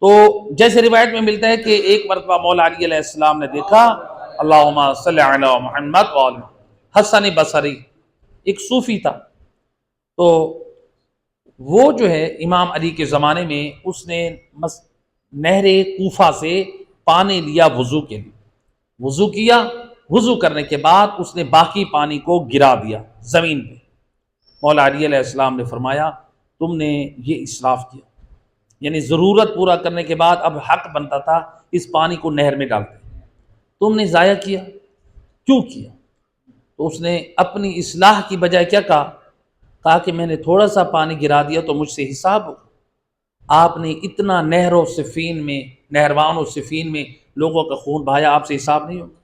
تو جیسے روایت میں ملتا ہے کہ ایک مرتبہ مولا علی علیہ السلام نے دیکھا، اللہم صلی علی محمد وآل حسن بصری، ایک صوفی تھا، تو وہ جو ہے امام علی کے زمانے میں اس نے نہر کوفہ سے پانی لیا وضو کے لیے، وضو کیا، وضو کرنے کے بعد اس نے باقی پانی کو گرا دیا زمین پہ۔ مولا علی علیہ السلام نے فرمایا تم نے یہ اسراف کیا، یعنی ضرورت پورا کرنے کے بعد اب حق بنتا تھا اس پانی کو نہر میں ڈالتے، تم نے ضائع کیا، کیوں کیا؟ تو اس نے اپنی اصلاح کی بجائے کیا کہا کہ میں نے تھوڑا سا پانی گرا دیا تو مجھ سے حساب ہو۔ آپ نے اتنا نہر و صفین میں، نہروان و صفین میں لوگوں کا خون بہایا، آپ سے حساب نہیں ہوگا۔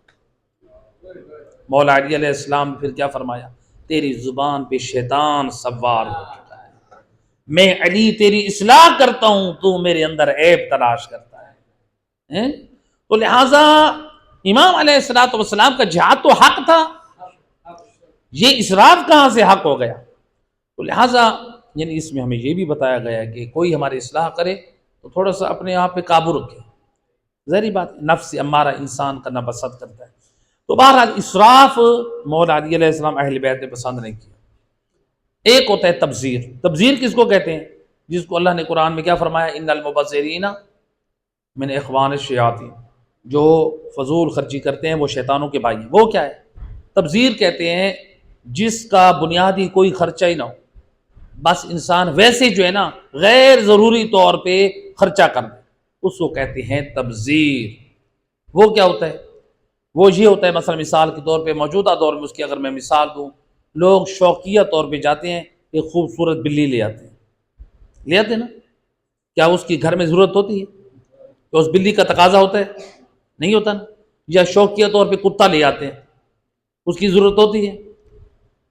مولا علی علیہ السلام نے پھر کیا فرمایا؟ تیری زبان پہ شیطان سوار ہو چکا ہے، میں علی تیری اصلاح کرتا ہوں، تو میرے اندر عیب تلاش کرتا ہے۔ تو لہٰذا امام علیہ السلام کا جہاد تو حق تھا، یہ اسراف کہاں سے حق ہو گیا؟ تو لہٰذا یعنی اس میں ہمیں یہ بھی بتایا گیا ہے کہ کوئی ہماری اصلاح کرے تو تھوڑا سا اپنے آپ پہ قابو رکھے، ظاہری بات نفس امارہ انسان کرنا پسند کرتا ہے۔ تو بہرحال اسراف مولا علی علیہ السلام اہل بیت نے پسند نہیں کیا۔ ایک ہوتا ہے تبذیر۔ تبذیر کس کو کہتے ہیں؟ جس کو اللہ نے قرآن میں کیا فرمایا؟ ان المبذرین من اخوان الشیاطین، جو فضول خرچی کرتے ہیں وہ شیطانوں کے بھائی ہیں۔ وہ کیا ہے؟ تبذیر کہتے ہیں جس کا بنیادی کوئی خرچہ ہی نہ ہو، بس انسان ویسے جو ہے نا غیر ضروری طور پہ خرچہ کرنا، اس کو کہتے ہیں تبذیر۔ وہ کیا ہوتا ہے؟ وہ یہ ہوتا ہے مثلا مثال کے طور پہ موجودہ دور میں اس کی اگر میں مثال دوں، لوگ شوقیہ طور پہ جاتے ہیں ایک خوبصورت بلی لے آتے ہیں نا، کیا اس کی گھر میں ضرورت ہوتی ہے؟ تو اس بلی کا تقاضا ہوتا ہے؟ نہیں ہوتا نا۔ یا شوقیہ طور پہ کتا لے آتے ہیں، اس کی ضرورت ہوتی ہے؟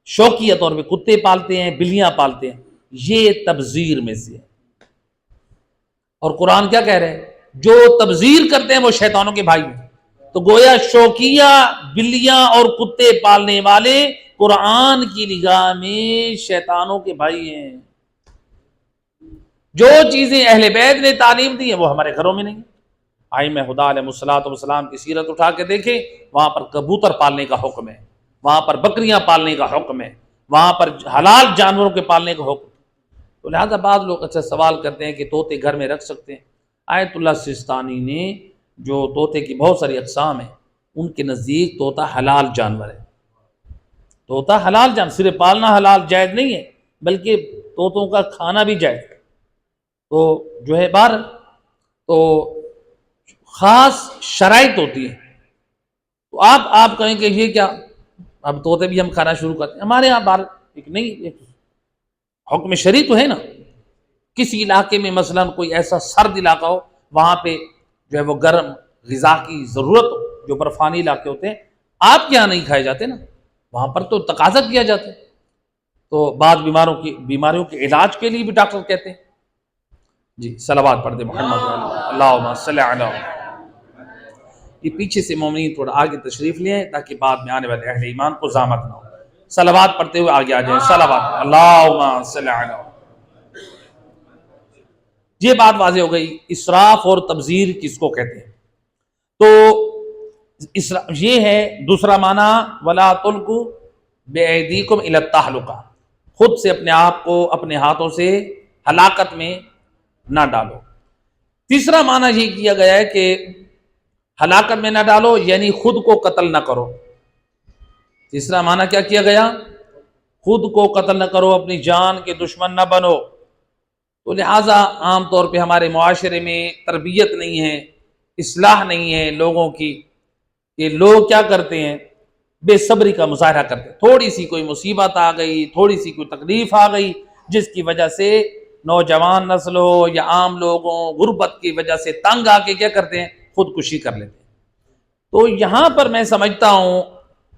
شوقیہ طور پہ کتے پالتے ہیں، بلیاں پالتے ہیں، یہ تبذیر میں سے ہے۔ اور قرآن کیا کہہ رہے ہیں؟ جو تبذیر کرتے ہیں وہ شیطانوں کے بھائی ہیں۔ تو گویا شوقیہ بلیاں اور کتے پالنے والے قرآن کی نگاہ میں شیطانوں کے بھائی ہیں۔ جو چیزیں اہل بیت نے تعلیم دی ہیں وہ ہمارے گھروں میں نہیں۔ ائمہ خدا علیہ السلام کی سیرت اٹھا کے دیکھیں، وہاں پر کبوتر پالنے کا حکم ہے، وہاں پر بکریاں پالنے کا حکم ہے، وہاں پر حلال جانوروں کے پالنے کا حکم۔ تو لہذا بعض لوگ اچھا سوال کرتے ہیں کہ طوطے گھر میں رکھ سکتے ہیں؟ آیت اللہ سستانی نے جو طوطے کی بہت ساری اقسام ہیں، ان کے نزدیک طوطا حلال جانور ہے۔ طوطا حلال جانور، صرف پالنا حلال جائز نہیں ہے بلکہ طوطوں کا کھانا بھی جائز ہے۔ تو جو ہے بار تو خاص شرائط ہوتی ہے۔ تو آپ کہیں کہ یہ کیا، اب طوطے بھی ہم کھانا شروع کرتے ہیں؟ ہمارے یہاں بار ایک نہیں، ایک حکم شرعی تو ہے نا۔ کسی علاقے میں مثلا کوئی ایسا سرد علاقہ ہو، وہاں پہ جو ہے وہ گرم غذا کی ضرورت ہو، جو برفانی علاقے ہوتے ہیں، آپ کے یہاں نہیں کھائے جاتے نا، وہاں پر تو تقاضا کیا جاتا ہے۔ تو بعض بیماریوں کے علاج کے لیے بھی ڈاکٹر کہتے ہیں جی صلوات پڑھ دے محمد اللہم صلی علی۔ یہ پیچھے سے مومنین تھوڑا آگے تشریف لے آئیں تاکہ بعد میں آنے والے اہل ایمان کو زحمت نہ ہو۔ صلوات پڑھتے ہوئے آگے آ جائیں، صلوات اللہم صلی علی۔ یہ بات واضح ہو گئی اسراف اور تبذیر کس کو کہتے ہیں۔ تو یہ ہے دوسرا معنی، ولا تلقوا بأیدیکم الی التہلکہ، خود سے اپنے آپ کو اپنے ہاتھوں سے ہلاکت میں نہ ڈالو۔ تیسرا معنی یہ کیا گیا ہے کہ ہلاکت میں نہ ڈالو یعنی خود کو قتل نہ کرو۔ تیسرا معنی کیا کیا گیا؟ خود کو قتل نہ کرو، اپنی جان کے دشمن نہ بنو۔ تو لہٰذا عام طور پہ ہمارے معاشرے میں تربیت نہیں ہے، اصلاح نہیں ہے لوگوں کی، کہ لوگ کیا کرتے ہیں، بے صبری کا مظاہرہ کرتے ہیں۔ تھوڑی سی کوئی مصیبت آ گئی، تھوڑی سی کوئی تکلیف آ گئی، جس کی وجہ سے نوجوان نسل ہو یا عام لوگوں غربت کی وجہ سے تنگ آ کے کیا کرتے ہیں، خودکشی کر لیتے ہیں۔ تو یہاں پر میں سمجھتا ہوں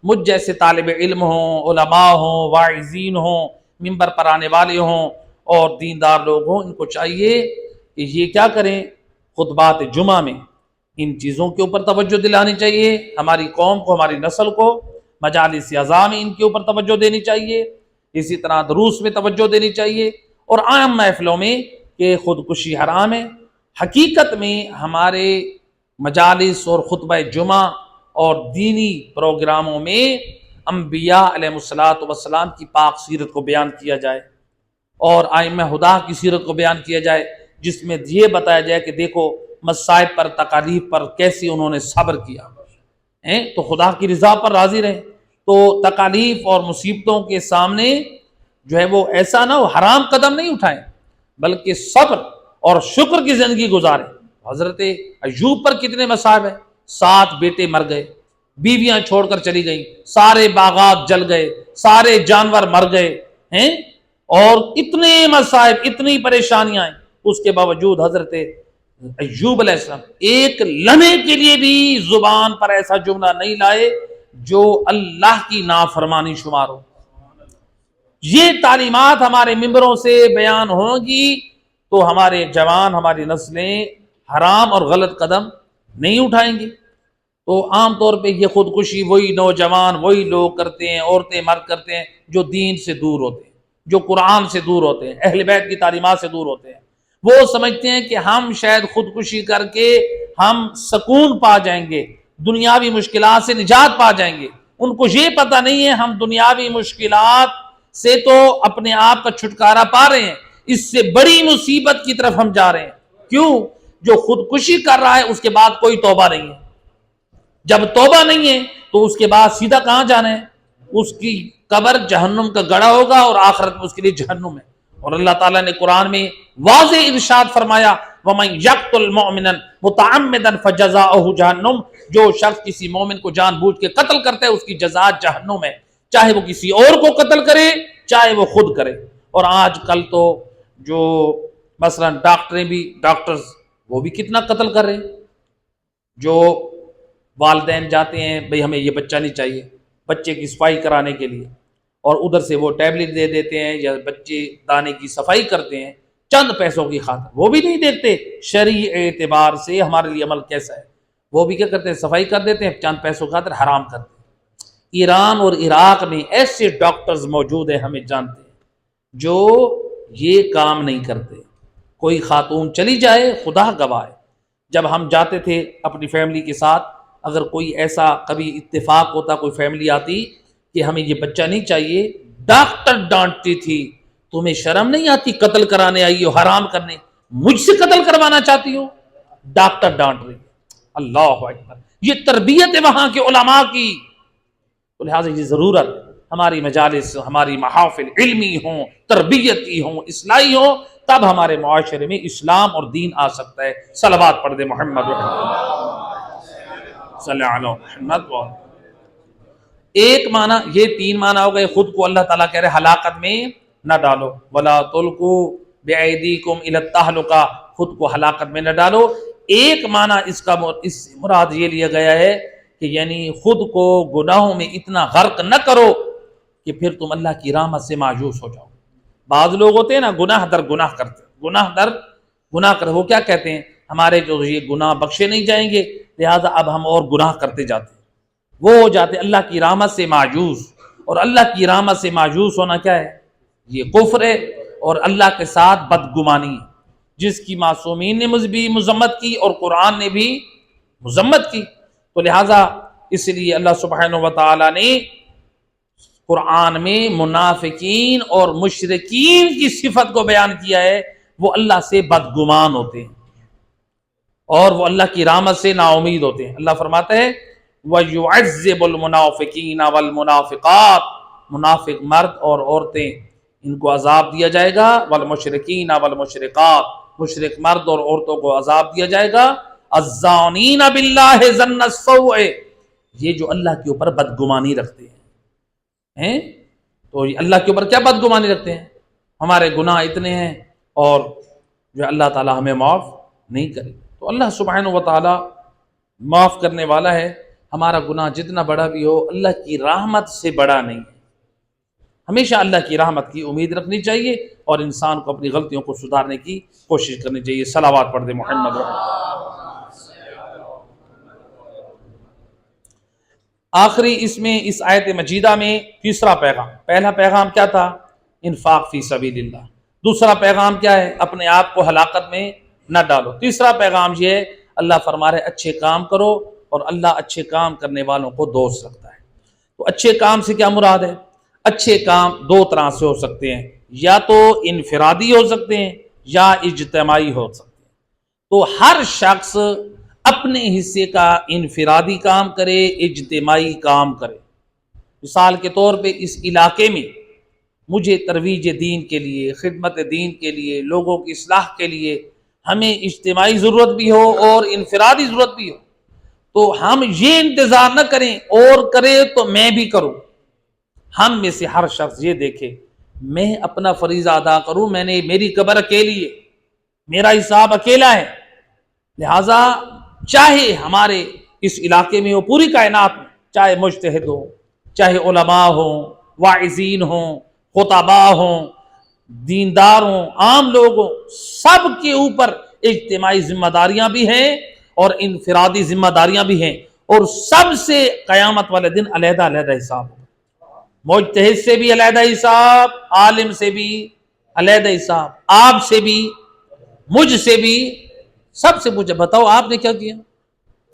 مجھ جیسے طالب علم ہوں، علماء ہوں، واعظین ہوں، ممبر پر آنے والے ہوں اور دیندار لوگ ہوں، ان کو چاہیے کہ یہ کیا کریں، خطبات جمعہ میں ان چیزوں کے اوپر توجہ دلانی چاہیے، ہماری قوم کو، ہماری نسل کو، مجالس اعظام میں ان کے اوپر توجہ دینی چاہیے، اسی طرح دروس میں توجہ دینی چاہیے، اور عام محفلوں میں کہ خودکشی حرام ہے۔ حقیقت میں ہمارے مجالس اور خطبہ جمعہ اور دینی پروگراموں میں انبیاء علیہ الصلوۃ والسلام کی پاک سیرت کو بیان کیا جائے اور ائمہ ہدیٰ کی سیرت کو بیان کیا جائے، جس میں یہ بتایا جائے کہ دیکھو مصائب پر، تکالیف پر کیسے انہوں نے صبر کیا، تو خدا کی رضا پر راضی رہے۔ تو تکالیف اور مصیبتوں کے سامنے جو ہے وہ ایسا نہ ہو حرام قدم نہیں اٹھائیں، بلکہ صبر اور شکر کی زندگی گزاریں۔ حضرت ایوب پر کتنے مصائب ہیں، 7 بیٹے مر گئے، بیویاں چھوڑ کر چلی گئیں، سارے باغات جل گئے، سارے جانور مر گئے ہیں، اور اتنے مصائب، اتنی پریشانیاں ہیں، اس کے باوجود حضرت ایوب علیہ السلام ایک لمحے کے لیے بھی زبان پر ایسا جملہ نہیں لائے جو اللہ کی نافرمانی شمار ہو۔ یہ تعلیمات ہمارے ممبروں سے بیان ہوں گی تو ہمارے جوان، ہماری نسلیں حرام اور غلط قدم نہیں اٹھائیں گی۔ تو عام طور پہ یہ خودکشی وہی نوجوان، وہی لوگ کرتے ہیں، عورتیں مرد کرتے ہیں جو دین سے دور ہوتے ہیں، جو قرآن سے دور ہوتے ہیں، اہل بیت کی تعلیمات سے دور ہوتے ہیں۔ وہ سمجھتے ہیں کہ ہم شاید خودکشی کر کے ہم سکون پا جائیں گے، دنیاوی مشکلات سے نجات پا جائیں گے۔ ان کو یہ پتہ نہیں ہے ہم دنیاوی مشکلات سے تو اپنے آپ کا چھٹکارا پا رہے ہیں، اس سے بڑی مصیبت کی طرف ہم جا رہے ہیں۔ کیوں؟ جو خودکشی کر رہا ہے اس کے بعد کوئی توبہ نہیں ہے۔ جب توبہ نہیں ہے تو اس کے بعد سیدھا کہاں جانا ہے؟ اس کی قبر جہنم کا گڑھا ہوگا اور آخرت میں اس کے لیے جہنم ہے۔ اور اللہ تعالیٰ نے قرآن میں واضح ارشاد فرمایا وَمَن يَقْتُلْ مُؤْمِنًا مُتَعَمِّدًا فَجَزَاؤُهُ جَهَنَّمُ، جو شخص کسی مومن کو جان بوجھ کے قتل کرتا ہے اس کی جزا جہنم ہے، چاہے وہ کسی اور کو قتل کرے چاہے وہ خود کرے۔ اور آج کل تو جو مثلا ڈاکٹرز وہ بھی کتنا قتل کر رہے ہیں، جو والدین جاتے ہیں بھئی ہمیں یہ بچہ نہیں چاہیے، بچے کی صفائی کرانے کے لیے، اور ادھر سے وہ ٹیبلٹ دے دیتے ہیں یا بچے دانے کی صفائی کرتے ہیں چند پیسوں کی خاطر، وہ بھی نہیں دیکھتے شرعی اعتبار سے ہمارے لیے عمل کیسا ہے، وہ بھی کیا کرتے ہیں، صفائی کر دیتے ہیں، چند پیسوں کی خاطر حرام کرتے ہیں۔ ایران اور عراق میں ایسے ڈاکٹرز موجود ہیں، ہمیں جانتے ہیں، جو یہ کام نہیں کرتے۔ کوئی خاتون چلی جائے، خدا گواہ ہے، جب ہم جاتے تھے اپنی فیملی کے ساتھ، اگر کوئی ایسا کبھی اتفاق ہوتا، کوئی فیملی آتی کہ ہمیں یہ بچہ نہیں چاہیے، ڈاکٹر ڈانٹتی تھی تمہیں شرم نہیں آتی، قتل کرانے آئی ہو، حرام کرنے، مجھ سے قتل کروانا چاہتی ہو، ڈاکٹر ڈانٹ رہی ہے۔ اللہ اکبر، یہ تربیت ہے وہاں کے علماء کی۔ تو لہٰذا یہ ضرورت ہماری مجالس، ہماری محافل علمی ہوں، تربیتی ہوں، اصلاحی ہوں، تب ہمارے معاشرے میں اسلام اور دین آ سکتا ہے۔ صلوات پڑھ دے محمد صلی اللہ علیہ محمد۔ ایک معنی، یہ 3 معنی ہو گئے، خود کو اللہ تعالیٰ کہہ رہے ہلاکت میں نہ ڈالو، وَلَا تُلْقُوا بِأَيْدِيكُمْ إِلَى التَّهْلُكَةِ، خود کو ہلاکت میں نہ ڈالو۔ ایک معنی اس کا مراد یہ لیا گیا ہے کہ یعنی خود کو گناہوں میں اتنا غرق نہ کرو کہ پھر تم اللہ کی رحمت سے مایوس ہو جاؤ۔ بعض لوگ ہوتے ہیں نا گناہ در گناہ کرتے، گناہ در گناہ کرتے، وہ کیا کہتے ہیں، ہمارے جو یہ گناہ بخشے نہیں جائیں گے لہٰذا اب ہم اور گناہ کرتے جاتے ہیں، وہ ہو جاتے اللہ کی رحمت سے مایوس۔ اور اللہ کی رحمت سے مایوس ہونا کیا ہے؟ یہ کفر ہے اور اللہ کے ساتھ بدگمانی ہے، جس کی معصومین نے بھی مذمت کی اور قرآن نے بھی مذمت کی۔ تو لہٰذا اس لیے اللہ سبحانہ و تعالیٰ نے قرآن میں منافقین اور مشرکین کی صفت کو بیان کیا ہے، وہ اللہ سے بدگمان ہوتے ہیں اور وہ اللہ کی رحمت سے نا امید ہوتے ہیں۔ اللہ فرماتا ہے وَيُعَذِّبُ الْمُنَافِقِينَ وَالْمُنَافِقَاتِ، منافق مرد اور عورتیں ان کو عذاب دیا جائے گا، والمشرکین والمشرکات، مشرک مرد اور عورتوں کو عذاب دیا جائے گا، الزانین باللہ ظن السوء، یہ جو اللہ کے اوپر بدگمانی رکھتے ہیں تو یہ اللہ کے اوپر کیا بدگمانی رکھتے ہیں؟ ہمارے گناہ اتنے ہیں اور جو اللہ تعالی ہمیں معاف نہیں کرے. تو اللہ سبحانہ و تعالی معاف کرنے والا ہے. ہمارا گناہ جتنا بڑا بھی ہو اللہ کی رحمت سے بڑا نہیں ہے. ہمیشہ اللہ کی رحمت کی امید رکھنی چاہیے اور انسان کو اپنی غلطیوں کو سدھارنے کی کوشش کرنی چاہیے. صلوات پڑھ دے محمد. آخری اس آیت مجیدہ میں تیسرا پیغام. پہلا پیغام کیا تھا؟ انفاق فی سبیل اللہ. دوسرا پیغام کیا ہے؟ اپنے آپ کو ہلاکت میں نہ ڈالو. تیسرا پیغام یہ ہے اللہ فرما رہے اچھے کام کرو اور اللہ اچھے کام کرنے والوں کو دوست رکھتا ہے. تو اچھے کام سے کیا مراد ہے؟ اچھے کام دو طرح سے ہو سکتے ہیں، یا تو انفرادی ہو سکتے ہیں یا اجتماعی ہو سکتے ہیں. تو ہر شخص اپنے حصے کا انفرادی کام کرے، اجتماعی کام کرے. مثال کے طور پہ اس علاقے میں مجھے ترویج دین کے لیے، خدمت دین کے لیے، لوگوں کی اصلاح کے لیے ہمیں اجتماعی ضرورت بھی ہو اور انفرادی ضرورت بھی ہو، تو ہم یہ انتظار نہ کریں اور کرے تو میں بھی کروں. ہم میں سے ہر شخص یہ دیکھے میں اپنا فریضہ ادا کروں. میں نے میری قبر اکیلی ہے، میرا حساب اکیلا ہے، لہذا چاہے ہمارے اس علاقے میں ہو، پوری کائنات میں، چاہے مجتہد ہو، چاہے علماء ہوں، واعظین ہوں، خطباء ہوں، دیندار ہوں، عام لوگ ہوں، سب کے اوپر اجتماعی ذمہ داریاں بھی ہیں اور انفرادی ذمہ داریاں بھی ہیں، اور سب سے قیامت والے دن علیحدہ علیحدہ حساب ہوگا. مجتہد سے بھی علیحدہ حساب، عالم سے بھی علیحدہ حساب، آپ سے بھی، مجھ سے بھی، سب سے پوچھا بتاؤ آپ نے کیا کیا؟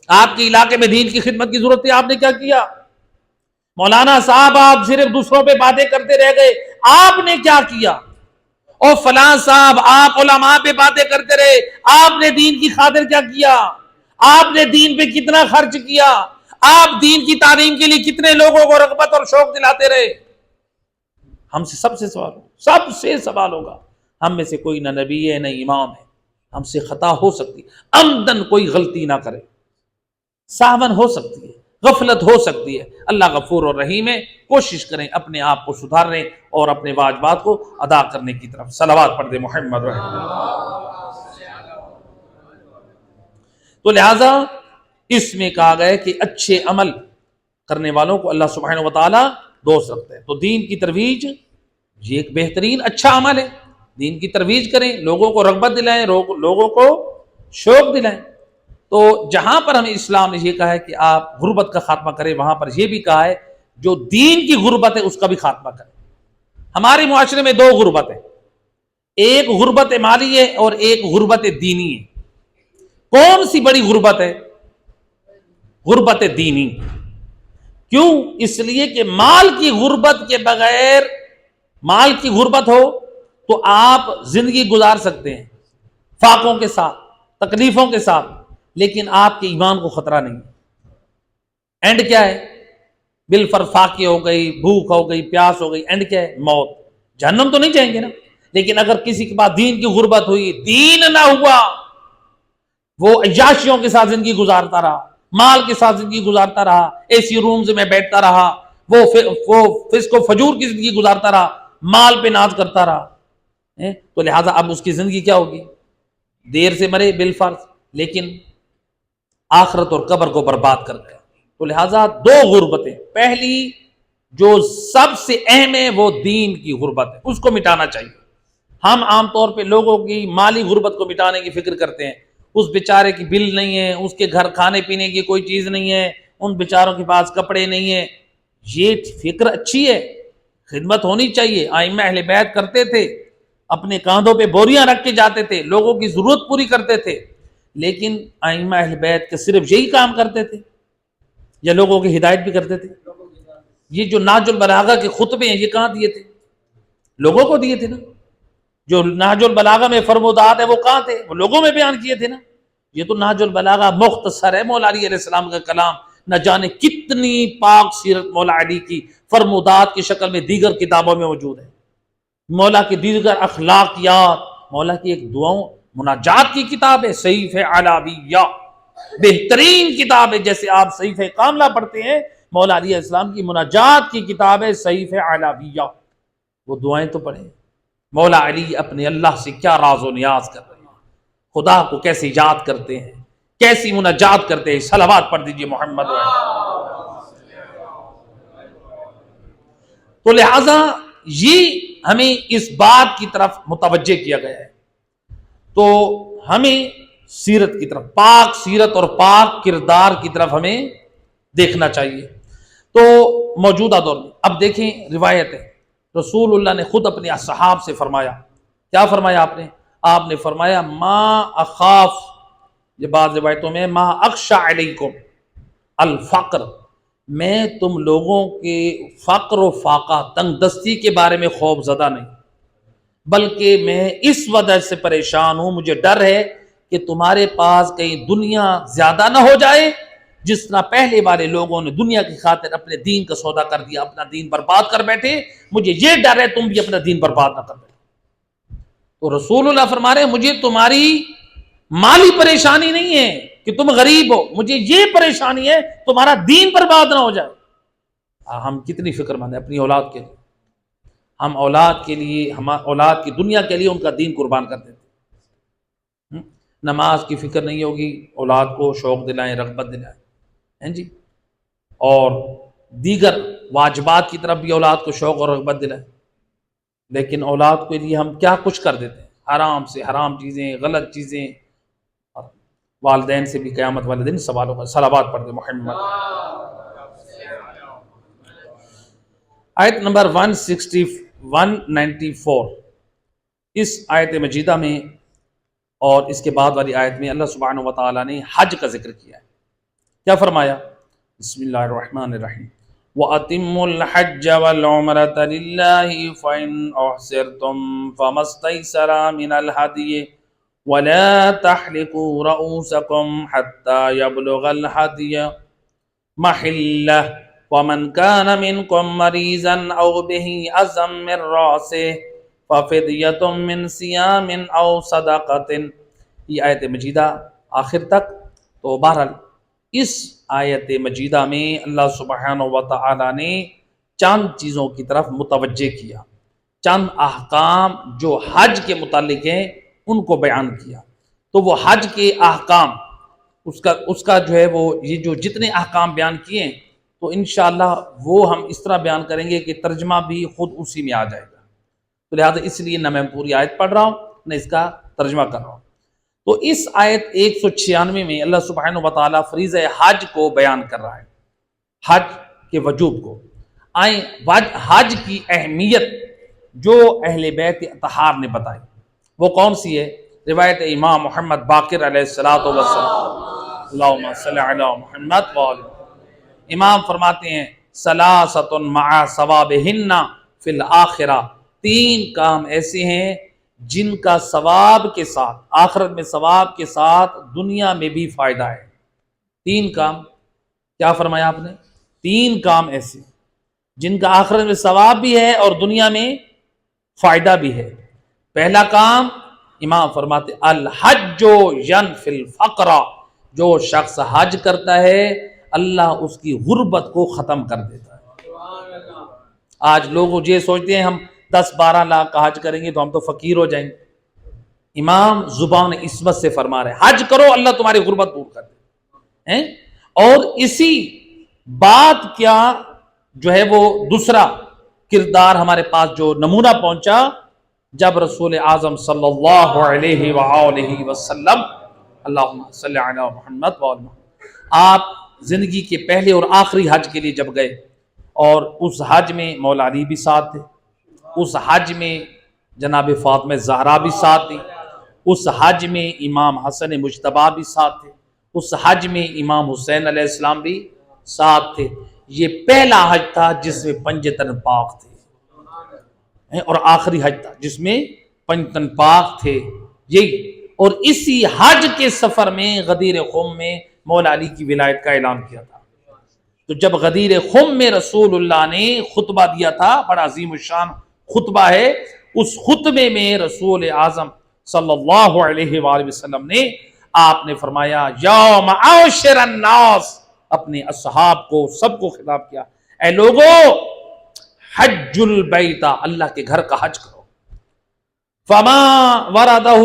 آپ کے علاقے میں دین کی خدمت کی ضرورت تھی، آپ نے کیا کیا؟ مولانا صاحب آپ صرف دوسروں پہ باتیں کرتے رہ گئے، آپ نے کیا کیا؟ اور فلاں صاحب آپ علماء پہ باتیں کرتے رہے، آپ نے دین کی خاطر کیا کیا؟ آپ نے دین پہ کتنا خرچ کیا؟ آپ دین کی تعلیم کے لیے کتنے لوگوں کو رغبت اور شوق دلاتے رہے؟ ہم سے سب سے سوال ہوگا. ہم میں سے کوئی نہ نبی ہے نہ امام ہے، ہم سے خطا ہو سکتی، عمدن کوئی غلطی نہ کرے، ساہون ہو سکتی ہے، غفلت ہو سکتی ہے. اللہ غفور اور رحیم ہے. کوشش کریں اپنے آپ کو سدھارنے اور اپنے واجبات کو ادا کرنے کی طرف. صلوات پڑھ دے محمد رحمۃ اللہ. تو لہذا اس میں کہا گیا کہ اچھے عمل کرنے والوں کو اللہ سبحانہ و تعالی دوست رکھتا ہے. تو دین کی ترویج یہ ایک بہترین اچھا عمل ہے. دین کی ترویج کریں، لوگوں کو رغبت دلائیں، لوگوں کو شوق دلائیں. تو جہاں پر ہمیں اسلام نے یہ کہا ہے کہ آپ غربت کا خاتمہ کریں، وہاں پر یہ بھی کہا ہے جو دین کی غربت ہے اس کا بھی خاتمہ کریں. ہمارے معاشرے میں دو غربت ہے، ایک غربت مالی ہے اور ایک غربت دینی ہے. کون سی بڑی غربت ہے؟ غربت دینی. کیوں؟ اس لیے کہ مال کی غربت کے بغیر، مال کی غربت ہو تو آپ زندگی گزار سکتے ہیں فاقوں کے ساتھ، تکلیفوں کے ساتھ، لیکن آپ کے ایمان کو خطرہ نہیں. اینڈ کیا ہے؟ بالفر فاقے ہو گئی، بھوک ہو گئی، پیاس ہو گئی، اینڈ کیا ہے؟ موت. جہنم تو نہیں جائیں گے نا. لیکن اگر کسی کے پاس دین کی غربت ہوئی، دین نہ ہوا، وہ عیاشیوں کے ساتھ زندگی گزارتا رہا، مال کے ساتھ زندگی گزارتا رہا، ایسی رومز میں بیٹھتا رہا، وہ فسق و فجور کی زندگی گزارتا رہا، مال پہ ناز کرتا رہا، تو لہٰذا اب اس کی زندگی کیا ہوگی؟ دیر سے مرے بالفرض، لیکن آخرت اور قبر کو برباد کر گیا. تو لہٰذا دو غربتیں. پہلی جو سب سے اہم ہے وہ دین کی غربت ہے، اس کو مٹانا چاہیے. ہم عام طور پہ لوگوں کی مالی غربت کو مٹانے کی فکر کرتے ہیں. اس بیچارے کی بل نہیں ہے، اس کے گھر کھانے پینے کی کوئی چیز نہیں ہے، ان بیچاروں کے پاس کپڑے نہیں ہیں. یہ فکر اچھی ہے، خدمت ہونی چاہیے. ائمہ اہل بیت کرتے تھے، اپنے کاندھوں پہ بوریاں رکھ کے جاتے تھے، لوگوں کی ضرورت پوری کرتے تھے. لیکن ائمہ اہل بیت کے صرف یہی کام کرتے تھے یا لوگوں کی ہدایت بھی کرتے تھے؟ یہ جو نہج البلاغہ کے خطبے ہیں یہ کہاں دیے تھے؟ لوگوں کو دیے تھے نا. جو نہج البلاغہ میں فرمودات ہے وہ کہاں تھے؟ وہ لوگوں میں بیان کیے تھے نا. یہ تو نہج البلاغہ مختصر ہے، مولا علی علیہ السلام کا کلام. نہ جانے کتنی پاک سیرت مولا علی کی فرمودات کی شکل میں دیگر کتابوں میں موجود ہے. مولا کی دیگر اخلاقیات، مولا کی ایک دعاؤں مناجات کی کتاب ہے صحیفہ علاویہ، بہترین کتاب ہے. جیسے آپ صحیفہ کاملہ پڑھتے ہیں، مولا علیہ السلام کی مناجات کی کتاب ہے صحیفہ علاویہ. وہ دعائیں تو پڑھیں. مولا علی اپنے اللہ سے کیا راز و نیاز کر رہے ہیں، خدا کو کیسے یاد کرتے ہیں، کیسی مناجات کرتے ہیں. صلوات پڑھ دیجئے محمد. تو لہٰذا یہ ہمیں اس بات کی طرف متوجہ کیا گیا ہے. تو ہمیں سیرت کی طرف، پاک سیرت اور پاک کردار کی طرف ہمیں دیکھنا چاہیے. تو موجودہ دور میں اب دیکھیں روایت ہے، رسول اللہ نے خود اپنے اصحاب سے فرمایا. کیا فرمایا آپ نے فرمایا ما اخاف، یہ بعض روایتوں میں ما اخشى علیکم الفقر، میں تم لوگوں کے فقر و فاقہ، تنگ دستی کے بارے میں خوف زدہ نہیں، بلکہ میں اس وجہ سے پریشان ہوں، مجھے ڈر ہے کہ تمہارے پاس کہیں دنیا زیادہ نہ ہو جائے، جس طرح پہلے والے لوگوں نے دنیا کی خاطر اپنے دین کا سودا کر دیا، اپنا دین برباد کر بیٹھے. مجھے یہ ڈر ہے تم بھی اپنا دین برباد نہ کر بیٹھے. تو رسول اللہ فرما رہے ہیں مجھے تمہاری مالی پریشانی نہیں ہے کہ تم غریب ہو، مجھے یہ پریشانی ہے تمہارا دین برباد نہ ہو جائے. ہم کتنی فکر مند ہیں اپنی اولاد کے لیے، ہم اولاد کے لیے، ہم اولاد کی دنیا کے لیے ان کا دین قربان کر دیتے. نماز کی فکر نہیں ہوگی، اولاد کو شوق دلائیں، رغبت دلائیں، ہیں جی، اور دیگر واجبات کی طرف بھی اولاد کو شوق اور رغبت دلائیں. لیکن اولاد کے لیے ہم کیا کچھ کر دیتے ہیں، حرام سے حرام چیزیں، غلط چیزیں. والدین سے بھی قیامت والے دن سوال ہوگا. صلوات پڑھ دیں محمد. آیت نمبر 194، اس آیت مجیدہ میں اور اس کے بعد والی آیت میں اللہ سبحانہ و تعالیٰ نے حج کا ذکر کیا ہے. کیا فرمایا؟ بسم اللہ الرحمن الرحیم وَأَتِمُّوا الْحَجَّ وَالْعُمْرَةَ لِلَّهِ فَإِنْ أُحْصِرْتُمْ فَمَا اسْتَيْسَرَ مِنَ الْهَدْيِ وَلَا تَحْلِقُوا رُؤُوسَكُمْ حَتَّى يَبْلُغَ الْهَدْيُ مَحِلَّهُ وَمَنْ كَانَ مِنْكُمْ مَرِيضًا أَوْ بِهِ أَذًى مِّن رَّأْسِهِ فَفِدْيَةٌ مِّن صِيَامٍ أَوْ صَدَقَةٍ. یہ آیت مجیدہ آخر تک. تو بہرحال اس آیت مجیدہ میں اللہ سبحانہ و تعالی نے چند چیزوں کی طرف متوجہ کیا، چند احکام جو حج کے متعلق ہیں ان کو بیان کیا. تو وہ حج کے احکام، اس کا جو ہے وہ یہ جو جتنے احکام بیان کیے ہیں تو انشاءاللہ وہ ہم اس طرح بیان کریں گے کہ ترجمہ بھی خود اسی میں آ جائے گا. تو لہٰذا اس لیے نہ میں پوری آیت پڑھ رہا ہوں نہ اس کا ترجمہ کر رہا ہوں. تو اس آیت 196 میں اللہ سبحانہ و تعالیٰ فریضہ حج کو بیان کر رہا ہے، حج کے وجوب کو. حج کی اہمیت جو اہل بیت اطہار نے بتائی وہ کون سی ہے؟ روایت امام محمد باقر علیہ الصلوۃ والسلام، اللہم صلی علی محمد وآلہ. امام فرماتے ہیں ثلاثۃ مع ثوابہن فی الآخرہ، تین کام ایسے ہیں جن کا ثواب کے ساتھ، آخرت میں ثواب کے ساتھ دنیا میں بھی فائدہ ہے. تین کام، کیا فرمایا آپ نے؟ تین کام ایسے جن کا آخرت میں ثواب بھی ہے اور دنیا میں فائدہ بھی ہے. پہلا کام امام فرماتے الحج ینفی الفقر، جو شخص حج کرتا ہے اللہ اس کی غربت کو ختم کر دیتا ہے. آج لوگ یہ سوچتے ہیں ہم 10-12 لاکھ کا حج کریں گے تو ہم تو فقیر ہو جائیں گے. امام زبان عصمت سے فرما رہے حج کرو اللہ تمہاری غربت دور کر دے. اور اسی بات کیا جو ہے وہ دوسرا کردار ہمارے پاس جو نمونہ پہنچا جب رسول اعظم صلی اللہ علیہ وآلہ وسلم، اللہم صلی علی محمد وآلہ، آپ زندگی کے پہلے اور آخری حج کے لیے جب گئے اور اس حج میں مولا علی بھی ساتھ تھے، اس حج میں جناب فاطمہ زہرا بھی ساتھ تھی، اس حج میں امام حسن مجتبیٰ بھی ساتھ تھے، اس حج میں امام حسین علیہ السلام بھی ساتھ تھے. یہ پہلا حج تھا جس میں پنجتن پاک تھے اور آخری حج تھا جس میں پنجتن پاک تھے. یہی اور اسی حج کے سفر میں غدیر خم میں مولا علی کی ولایت کا اعلان کیا تھا. تو جب غدیر خم میں رسول اللہ نے خطبہ دیا تھا، بڑا عظیم الشان خطبہ ہے، اس خطبے میں رسول اعظم صلی اللہ علیہ وآلہ وسلم نے آپ نے فرمایا یا معاشر الناس، اپنے اصحاب کو سب کو خطاب کیا، اے لوگو حج البیت، اللہ کے گھر کا حج کرو، فما وردہ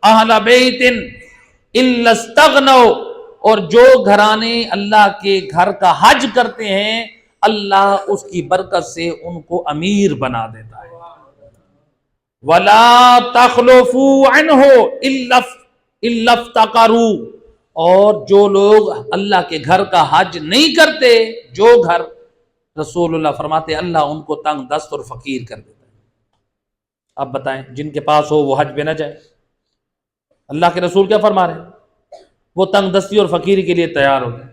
اہل بیت الا استغنوا، اور جو گھرانے اللہ کے گھر کا حج کرتے ہیں اللہ اس کی برکت سے ان کو امیر بنا دیتا ہے، ولا تخلفوا عنہ الا افتقروا، اور جو لوگ اللہ کے گھر کا حج نہیں کرتے، جو گھر رسول اللہ فرماتے اللہ ان کو تنگ دست اور فقیر کر دیتا ہے۔ اب بتائیں جن کے پاس ہو وہ حج پہ نہ جائے؟ اللہ کے رسول کیا فرما رہے ہیں؟ وہ تنگ دستی اور فقیری کے لیے تیار ہو جائے۔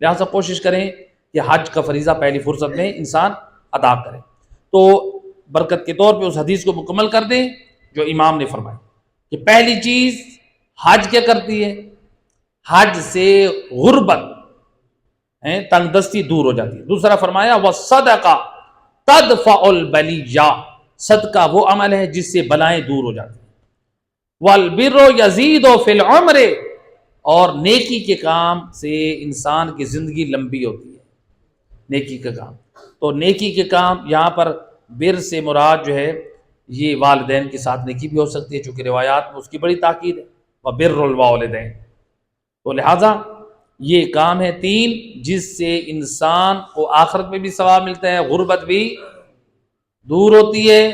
لہٰذا کوشش کریں کہ حج کا فریضہ پہلی فرصت میں انسان ادا کرے۔ تو برکت کے طور پہ اس حدیث کو مکمل کر دیں جو امام نے فرمائی کہ پہلی چیز حج کیا کرتی ہے؟ حج سے غربت تنگ دستی دور ہو جاتی ہے۔ دوسرا فرمایا وَالصَّدَقَةُ تَدْفَعُ الْبَلِيَّةَ، صدقہ وہ عمل ہے جس سے بلائیں دور ہو جاتی ہیں۔ وَالْبِرُّ يَزِيدُ فِي الْعُمْرِ، اور نیکی کے کام سے انسان کی زندگی لمبی ہوتی ہے، نیکی کا کام۔ تو نیکی کے کام یہاں پر بر سے مراد جو ہے یہ والدین کے ساتھ نیکی بھی ہو سکتی ہے، چونکہ روایات میں اس کی بڑی تاکید ہے، وَبِرُّ الْوَالِدَيْنِ۔ تو لہٰذا یہ کام ہے تین جس سے انسان کو آخرت میں بھی ثواب ملتا ہے، غربت بھی دور ہوتی ہے،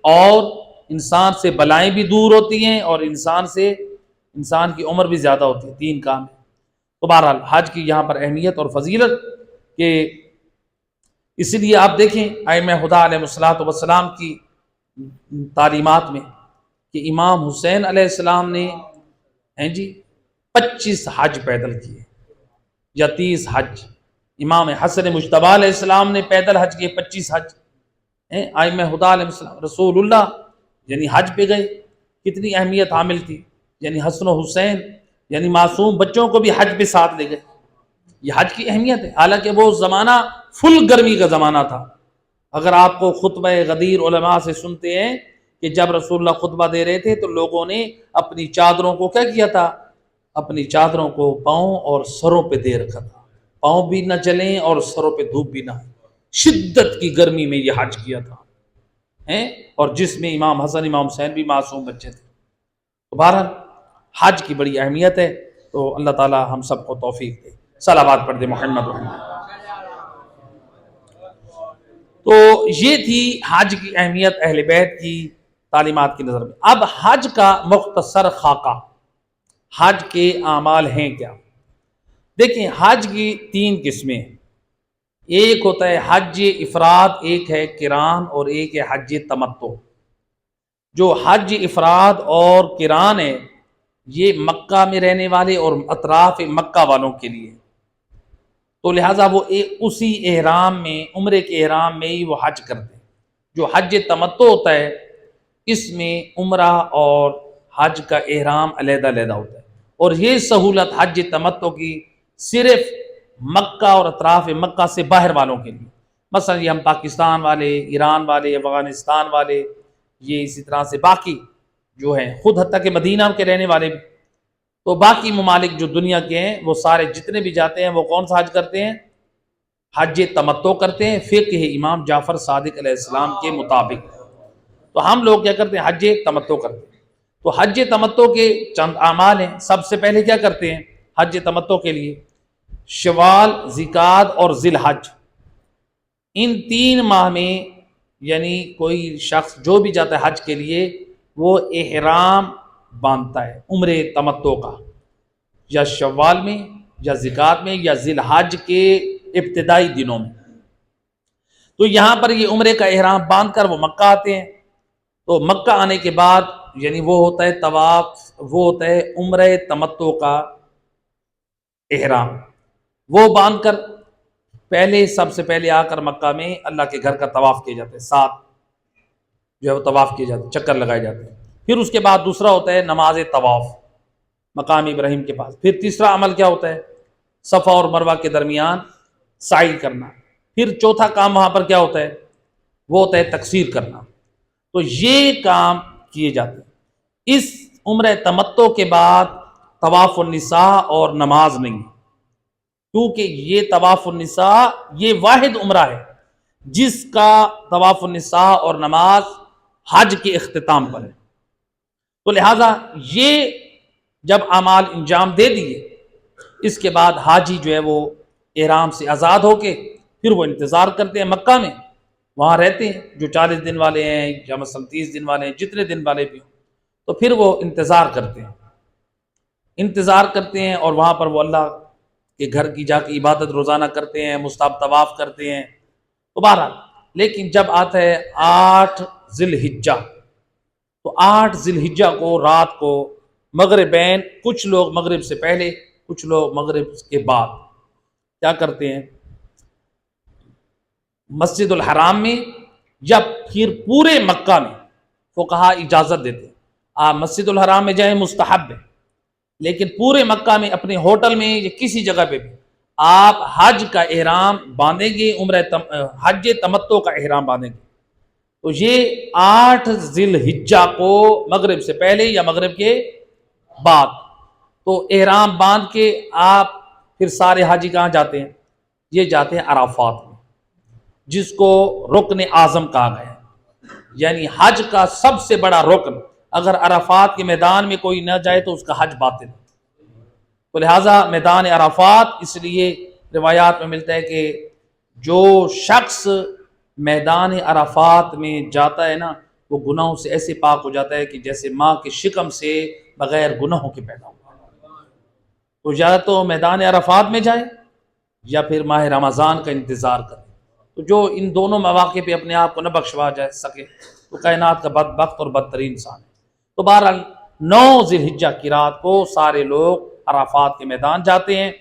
اور انسان سے بلائیں بھی دور ہوتی ہیں، اور انسان کی عمر بھی زیادہ ہوتی ہے۔ تین کام ہے۔ تو بہرحال حج کی یہاں پر اہمیت اور فضیلت کہ اسی لیے آپ دیکھیں ائمہ خدا علیہ الصلوۃ والسلام کی تعلیمات میں کہ امام حسین علیہ السلام نے 25 حج پیدل کیے یا 30 حج، امام حسن مجتبیٰ علیہ السلام نے پیدل حج کیے 25 حج، ائمہ خدا علیہ السلام، رسول اللہ یعنی حج پہ گئے، کتنی اہمیت حامل تھی، یعنی حسن و حسین یعنی معصوم بچوں کو بھی حج پہ ساتھ لے گئے، یہ حج کی اہمیت ہے۔ حالانکہ وہ زمانہ فل گرمی کا زمانہ تھا۔ اگر آپ کو خطبہ غدیر علماء سے سنتے ہیں کہ جب رسول اللہ خطبہ دے رہے تھے تو لوگوں نے اپنی چادروں کو کیا کیا تھا؟ اپنی چادروں کو پاؤں اور سروں پہ دے رکھا تھا، پاؤں بھی نہ چلیں اور سروں پہ دھوپ بھی نہ آئے۔ شدت کی گرمی میں یہ حج کیا تھا، اور جس میں امام حسن امام حسین بھی معصوم بچے تھے۔ تو بہرحال حج کی بڑی اہمیت ہے، تو اللہ تعالی ہم سب کو توفیق دے۔ صلوات پڑھ دے محمد محمد۔ تو یہ تھی حج کی اہمیت اہل بیت کی تعلیمات کی نظر میں۔ اب حج کا مختصر خاکہ، حج کے اعمال ہیں کیا؟ دیکھیں حج کی 3 قسمیں ہیں، ایک ہوتا ہے حج افراد، ایک ہے قران، اور ایک ہے حج تمتع۔ جو حج افراد اور قران ہے یہ مکہ میں رہنے والے اور اطراف مکہ والوں کے لیے، تو لہٰذا وہ اسی احرام میں، عمرے کے احرام میں ہی وہ حج کرتے ہیں۔ جو حج تمتع ہوتا ہے اس میں عمرہ اور حج کا احرام علیحدہ علیحدہ ہوتا ہے، اور یہ سہولت حج تمتع کی صرف مکہ اور اطراف مکہ سے باہر والوں کے لیے، مثلا یہ ہم پاکستان والے، ایران والے، افغانستان والے، یہ اسی طرح سے باقی جو ہیں، خود حتیٰ کہ مدینہ کے رہنے والے بھی، تو باقی ممالک جو دنیا کے ہیں وہ سارے جتنے بھی جاتے ہیں وہ کون سا حج کرتے ہیں؟ حج تمتع کرتے ہیں، فقہ امام جعفر صادق علیہ السلام کے مطابق۔ تو ہم لوگ کیا کرتے ہیں؟ حج تمتع کرتے ہیں۔ تو حج تمتع کے چند اعمال ہیں۔ سب سے پہلے کیا کرتے ہیں حج تمتع کے لیے؟ شوال، ذیقعد اور ذی الحج، ان 3 ماہ میں یعنی کوئی شخص جو بھی جاتا ہے حج کے لیے وہ احرام باندھتا ہے عمرے تمتع کا، یا شوال میں یا ذیقعد میں یا ذی الحج کے ابتدائی دنوں میں۔ تو یہاں پر یہ عمرے کا احرام باندھ کر وہ مکہ آتے ہیں۔ تو مکہ آنے کے بعد یعنی وہ ہوتا ہے طواف، وہ ہوتا ہے عمرہ تمتع کا احرام، وہ باندھ کر پہلے سب سے پہلے آ کر مکہ میں اللہ کے گھر کا طواف کیے جاتے ہیں، 7 جو ہے وہ طواف کیے جاتے ہیں، چکر لگائے جاتے ہیں۔ پھر اس کے بعد دوسرا ہوتا ہے نماز طواف مقام ابراہیم کے پاس۔ پھر تیسرا عمل کیا ہوتا ہے؟ صفا اور مروہ کے درمیان سعی کرنا۔ پھر چوتھا کام وہاں پر کیا ہوتا ہے؟ وہ ہوتا ہے تقصیر کرنا، تو یہ کام کیے جاتے ہیں۔ اس عمرہ تمتع کے بعد طواف النساء اور نماز نہیں ہے، کیونکہ یہ طواف النساء یہ واحد عمرہ ہے جس کا طواف النساء اور نماز حج کے اختتام پر ہے۔ تو لہٰذا یہ جب اعمال انجام دے دیے، اس کے بعد حاجی جو ہے وہ احرام سے آزاد ہو کے پھر وہ انتظار کرتے ہیں مکہ میں، وہاں رہتے ہیں، جو 40 دن والے ہیں یا مثلا 30 دن والے ہیں، جتنے دن والے بھی ہوں، تو پھر وہ انتظار کرتے ہیں اور وہاں پر وہ اللہ کے گھر کی جا کے عبادت روزانہ کرتے ہیں، مستحب طواف کرتے ہیں۔ تو بہرحال لیکن جب آتا ہے 8 ذی الحجہ، تو 8 ذی الحجہ کو رات کو مغربین، کچھ لوگ مغرب سے پہلے کچھ لوگ مغرب کے بعد کیا کرتے ہیں، مسجد الحرام میں یا پھر پورے مکہ میں فقہا اجازت دیتے ہیں آپ مسجد الحرام میں جائیں، مستحب ہے، لیکن پورے مکہ میں اپنے ہوٹل میں یا کسی جگہ پہ بھی آپ حج کا احرام باندھیں گے، حج تمتع کا احرام باندھیں گے، تو یہ 8 ذی الحجہ کو مغرب سے پہلے یا مغرب کے بعد تو احرام باندھ کے آپ پھر سارے حاجی کہاں جاتے ہیں، یہ جاتے ہیں عرفات میں، جس کو رکن اعظم کہا گیا ہے، یعنی حج کا سب سے بڑا رکن، اگر عرفات کے میدان میں کوئی نہ جائے تو اس کا حج باطل ہے۔ تو لہٰذا میدان عرفات، اس لیے روایات میں ملتا ہے کہ جو شخص میدان عرفات میں جاتا ہے نا، وہ گناہوں سے ایسے پاک ہو جاتا ہے کہ جیسے ماں کے شکم سے بغیر گناہوں کے پیدا ہوا۔ تو یا تو میدان عرفات میں جائے یا پھر ماہ رمضان کا انتظار کرے، تو جو ان دونوں مواقع پہ اپنے آپ کو نہ بخشوا جا سکے تو کائنات کا بدبخت اور بدترین انسان ہے۔ تو بہرحال 9 ذی الحجہ کی رات کو سارے لوگ عرفات کے میدان جاتے ہیں،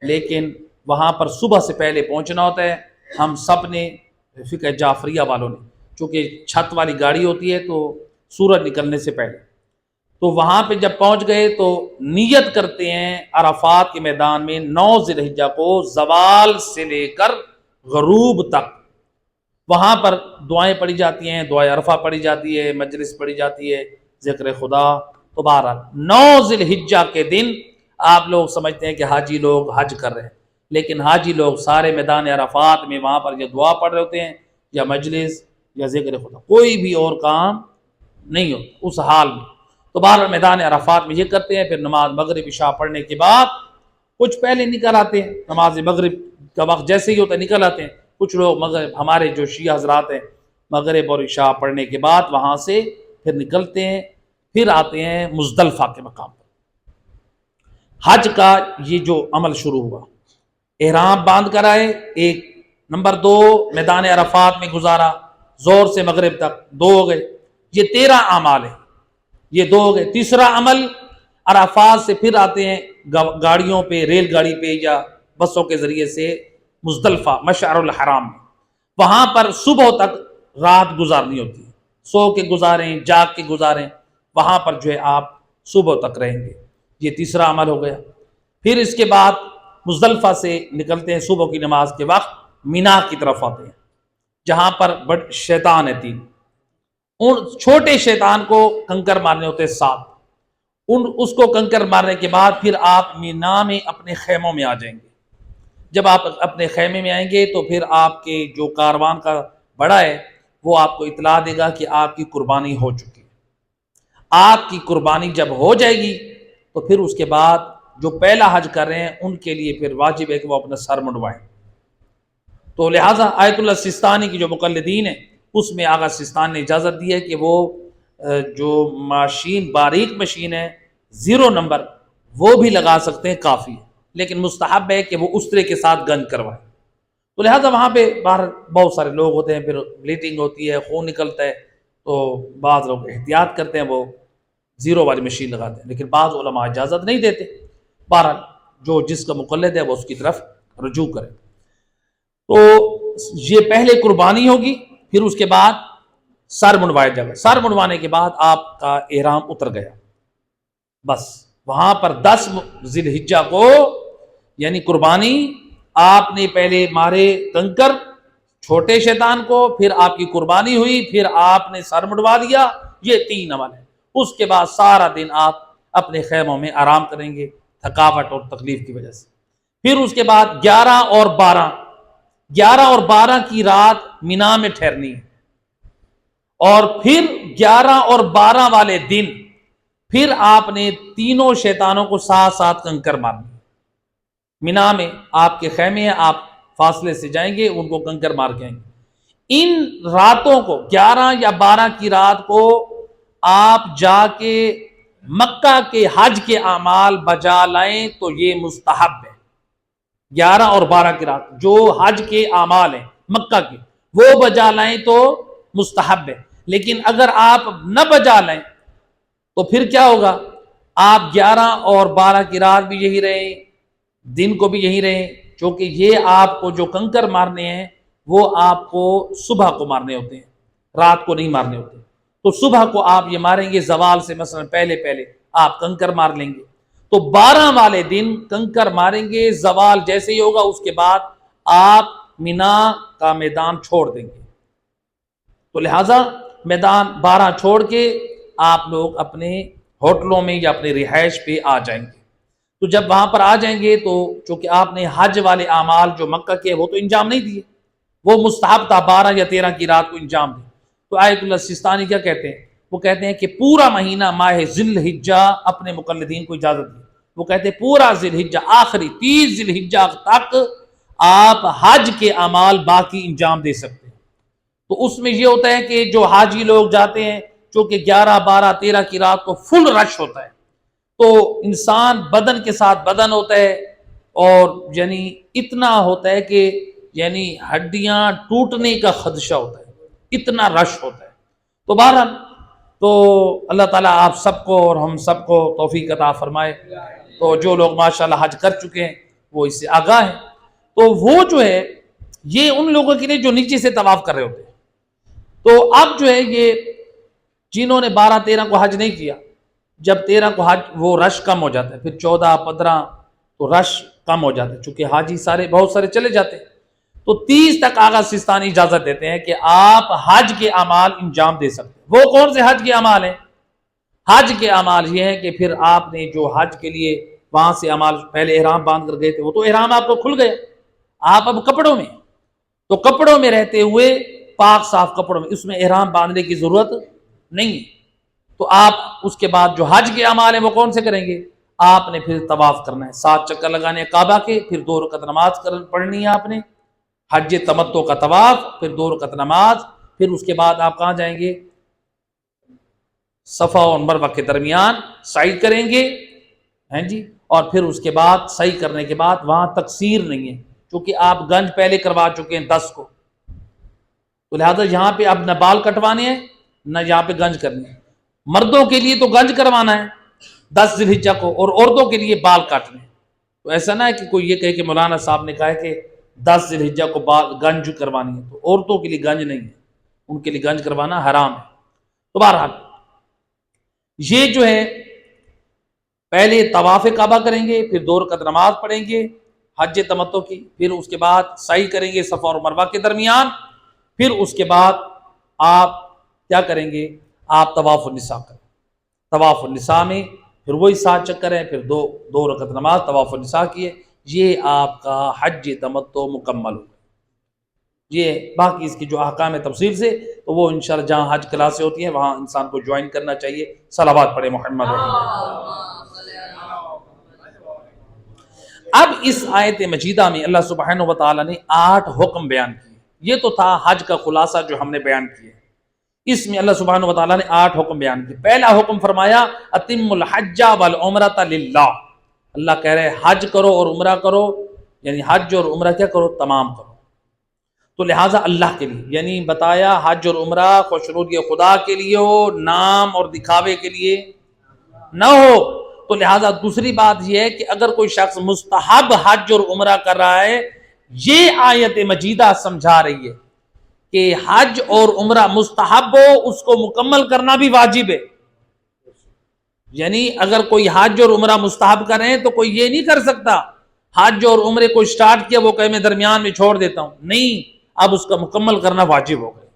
لیکن وہاں پر صبح سے پہلے پہنچنا ہوتا ہے۔ ہم سب نے فقہ جعفریہ والوں نے، چونکہ چھت والی گاڑی ہوتی ہے تو سورج نکلنے سے پہلے، تو وہاں پہ جب پہنچ گئے تو نیت کرتے ہیں عرفات کے میدان میں 9 ذی الحجہ کو زوال سے لے کر غروب تک وہاں پر دعائیں پڑھی جاتی ہیں، دعائے عرفہ پڑھی جاتی ہے، مجلس پڑھی جاتی ہے، ذکر خدا۔ تو بہرحال 9 ذی الحجہ کے دن آپ لوگ سمجھتے ہیں کہ حاجی لوگ حج کر رہے ہیں، لیکن حاجی لوگ سارے میدان عرفات میں وہاں پر یہ دعا پڑھ رہے ہوتے ہیں یا مجلس یا ذکر خدا، کوئی بھی اور کام نہیں ہوتا اس حال میں۔ تو بہرحال میدان عرفات میں یہ کرتے ہیں، پھر نماز مغرب عشاء پڑھنے کے بعد کچھ پہلے نکل آتے ہیں، نماز مغرب کا وقت جیسے ہی ہوتا ہے نکل آتے ہیں، کچھ لوگ مغرب، ہمارے جو شیعہ حضرات ہیں مغرب اور عشاء پڑھنے کے بعد وہاں سے پھر نکلتے ہیں، پھر آتے ہیں مزدلفہ کے مقام پر۔ حج کا یہ جو عمل شروع ہوا، احرام باندھ کر آئے، ایک نمبر 2 میدان عرفات میں گزارا، زور سے مغرب تک 2 ہو گئے، یہ 13 اعمال ہیں، یہ 2 ہو گئے۔ تیسرا عمل عرفات سے پھر آتے ہیں گاڑیوں پہ، ریل گاڑی پہ یا بسوں کے ذریعے سے مزدلفہ مشعر الحرام میں، وہاں پر صبح تک رات گزارنی ہوتی ہے، سو کے گزاریں، جاگ کے گزاریں، وہاں پر جو ہے آپ صبح تک رہیں گے، یہ تیسرا عمل ہو گیا۔ پھر اس کے بعد مزدلفہ سے نکلتے ہیں صبح کی نماز کے وقت، مینا کی طرف آتے ہیں جہاں پر شیطان ہے 3، ان چھوٹے شیطان کو کنکر مارنے ہوتے ہیں 7، اس کو کنکر مارنے کے بعد پھر آپ مینا میں اپنے خیموں میں آ جائیں گے۔ جب آپ اپنے خیمے میں آئیں گے تو پھر آپ کے جو کاروان کا بڑا ہے وہ آپ کو اطلاع دے گا کہ آپ کی قربانی ہو چکی ہے۔ آپ کی قربانی جب ہو جائے گی تو پھر اس کے بعد جو پہلا حج کر رہے ہیں ان کے لیے پھر واجب ہے کہ وہ اپنا سر منڈوائیں۔ تو لہٰذا آیت اللہ سستانی کی جو مقلدین ہیں اس میں آغا سستان نے اجازت دی ہے کہ وہ جو ماشین، باریک مشین ہے 0 نمبر، وہ بھی لگا سکتے ہیں، کافی ہے، لیکن مستحب ہے کہ وہ استرے کے ساتھ گنج کروائیں۔ تو لہٰذا وہاں پہ باہر بہت سارے لوگ ہوتے ہیں، پھر بلیڈنگ ہوتی ہے، خون نکلتا ہے، تو بعض لوگ احتیاط کرتے ہیں، وہ 0 والی مشین لگاتے ہیں، لیکن بعض علماء اجازت نہیں دیتے۔ بہرحال جو جس کا مقلد ہے وہ اس کی طرف رجوع کرے۔ تو یہ پہلے قربانی ہوگی، پھر اس کے بعد سر منڈوایا جائے گا، سر منڈوانے کے بعد آپ کا احرام اتر گیا، بس وہاں پر 10 ذی الحجہ کو یعنی قربانی آپ نے پہلے مارے کنکر، چھوٹے شیطان کو، پھر آپ کی قربانی ہوئی، پھر آپ نے سر مڈوا دیا، یہ 3 عمل ہے۔ اس کے بعد سارا دن آپ اپنے خیموں میں آرام کریں گے تھکاوٹ اور تکلیف کی وجہ سے۔ پھر اس کے بعد 11 اور 12 کی رات مینا میں ٹھہرنی ہے، اور پھر 11 اور 12 والے دن پھر آپ نے تینوں شیطانوں کو ساتھ ساتھ کنکر مارنی۔ مینا میں آپ کے خیمے ہیں، آپ فاصلے سے جائیں گے، ان کو کنکر مار کے آئیں گے۔ ان راتوں کو 11 یا 12 کی رات کو آپ جا کے مکہ کے حج کے اعمال بجا لائیں تو یہ مستحب ہے۔ 11 اور 12 کی رات جو حج کے اعمال ہیں مکہ کے، وہ بجا لائیں تو مستحب ہے۔ لیکن اگر آپ نہ بجا لائیں تو پھر کیا ہوگا؟ آپ 11 اور 12 کی رات بھی یہی رہیں، دن کو بھی یہی رہیں، کیونکہ یہ آپ کو جو کنکر مارنے ہیں وہ آپ کو صبح کو مارنے ہوتے ہیں، رات کو نہیں مارنے ہوتے۔ تو صبح کو آپ یہ ماریں گے، زوال سے مثلا پہلے آپ کنکر مار لیں گے، تو 12 والے دن کنکر ماریں گے، زوال جیسے ہی ہوگا اس کے بعد آپ مینا کا میدان چھوڑ دیں گے۔ تو لہٰذا میدان 12 چھوڑ کے آپ لوگ اپنے ہوٹلوں میں یا اپنے رہائش پہ آ جائیں گے۔ تو جب وہاں پر آ جائیں گے تو چونکہ آپ نے حج والے اعمال جو مکہ کے وہ تو انجام نہیں دیے، وہ مستحب تھا 12 یا 13 کی رات کو انجام دیں۔ تو آیت اللہ سستانی کیا کہتے ہیں؟ وہ کہتے ہیں کہ پورا مہینہ ماہ ذی الحجہ اپنے مقلدین کو اجازت دی، وہ کہتے ہیں پورا ذی الحجہ آخری 30 ذی الحجہ تک آپ حج کے اعمال باقی انجام دے سکتے ہیں۔ تو اس میں یہ ہوتا ہے کہ جو حاجی لوگ جاتے ہیں، چونکہ 11 12 13 کی رات کو فل رش ہوتا ہے، تو انسان بدن کے ساتھ بدن ہوتا ہے، اور یعنی اتنا ہوتا ہے کہ یعنی ہڈیاں ٹوٹنے کا خدشہ ہوتا ہے، اتنا رش ہوتا ہے۔ تو بہرحال تو اللہ تعالیٰ آپ سب کو اور ہم سب کو توفیق عطا فرمائے۔ تو جو لوگ ماشاءاللہ حج کر چکے ہیں وہ اس سے آگاہ ہیں، تو وہ جو ہے یہ ان لوگوں کے لیے جو نیچے سے طواف کر رہے ہوتے ہیں۔ تو اب جو ہے یہ جنہوں نے 12 13 کو حج نہیں کیا، جب 13 کو حج وہ رش کم ہو جاتا ہے، پھر 14 15 تو رش کم ہو جاتا ہے، چونکہ حاجی بہت سارے چلے جاتے ہیں۔ تو 30 تک آغا سستانی اجازت دیتے ہیں کہ آپ حج کے اعمال انجام دے سکتے ہیں۔ وہ کون سے حج کے اعمال ہیں؟ حج کے اعمال یہ ہیں کہ پھر آپ نے جو حج کے لیے وہاں سے اعمال پہلے احرام باندھ کر گئے تھے، وہ تو احرام آپ کو کھل گیا، آپ اب کپڑوں میں، تو کپڑوں میں رہتے ہوئے پاک صاف کپڑوں میں، اس میں احرام باندھنے کی ضرورت نہیں ہے۔ تو آپ اس کے بعد جو حج کے اعمال ہیں وہ کون سے کریں گے؟ آپ نے پھر طواف کرنا ہے، 7 چکر لگانے کعبہ کے، پھر 2 رکعت نماز پڑھنی ہے آپ نے، حج تمتع کا طواف، پھر 2 رکعت نماز، پھر اس کے بعد آپ کہاں جائیں گے؟ صفا اور مروہ کے درمیان سعی کریں گے، ہیں جی، اور پھر اس کے بعد سعی کرنے کے بعد وہاں تقصیر نہیں ہے، کیونکہ آپ گنج پہلے کروا چکے ہیں 10 کو، تو لہذا یہاں پہ اب نہ بال کٹوانے ہیں نہ یہاں پہ گنج کرنے ہیں۔ مردوں کے لیے تو گنج کروانا ہے 10 ذی الحجہ کو، اور عورتوں کے لیے بال کاٹنے ہیں۔ تو ایسا نہ ہے کہ کوئی یہ کہے کہ مولانا صاحب نے کہا ہے کہ 10 ذی الحجہ کو گنج کروانی ہے، تو عورتوں کے لیے گنج نہیں ہے، ان کے لیے گنج کروانا حرام ہے۔ تو بہرحال یہ جو ہے پہلے طواف کعبہ کریں گے، پھر 2 رکعت نماز پڑھیں گے حج تمتع کی، پھر اس کے بعد سعی کریں گے صفا اور مروہ کے درمیان، پھر اس کے بعد آپ کیا کریں گے؟ آپ طواف النساء کریں۔ طواف النساء میں پھر وہی 7 چکر ہیں، پھر 2 رکعت نماز طواف النساء کیے، یہ آپ کا حج تمتع مکمل ہو۔ یہ باقی اس کی جو احکام ہے تفصیل سے تو وہ انشاءاللہ جہاں حج کلاسیں ہوتی ہیں وہاں انسان کو جوائن کرنا چاہیے۔ صلوات پڑھے محمد اب اس آیت مجیدہ میں اللہ سبحانہ و تعالیٰ نے 8 حکم بیان کیے۔ یہ تو تھا حج کا خلاصہ جو ہم نے بیان کیا، اس میں اللہ سبحانہ و تعالیٰ نے 8 حکم بیان کیے۔ پہلا حکم فرمایا اتم الحج والعمرۃ للہ، اللہ کہہ رہے حج کرو اور عمرہ کرو، یعنی حج اور عمرہ کیا کرو؟ تمام کرو۔ تو لہٰذا اللہ کے لیے، یعنی بتایا حج اور عمرہ خوشنودی خدا کے لیے ہو، نام اور دکھاوے کے لیے نہ ہو۔ تو لہٰذا دوسری بات یہ ہے کہ اگر کوئی شخص مستحب حج اور عمرہ کر رہا ہے، یہ آیت مجیدہ سمجھا رہی ہے کہ حج اور عمرہ مستحب ہو، اس کو مکمل کرنا بھی واجب ہے۔ یعنی اگر کوئی حج اور عمرہ مستحب کر رہے ہیں تو کوئی یہ نہیں کر سکتا حج اور عمرے کو سٹارٹ کیا وہ کہ میں درمیان میں چھوڑ دیتا ہوں، نہیں، اب اس کا مکمل کرنا واجب ہو گئے۔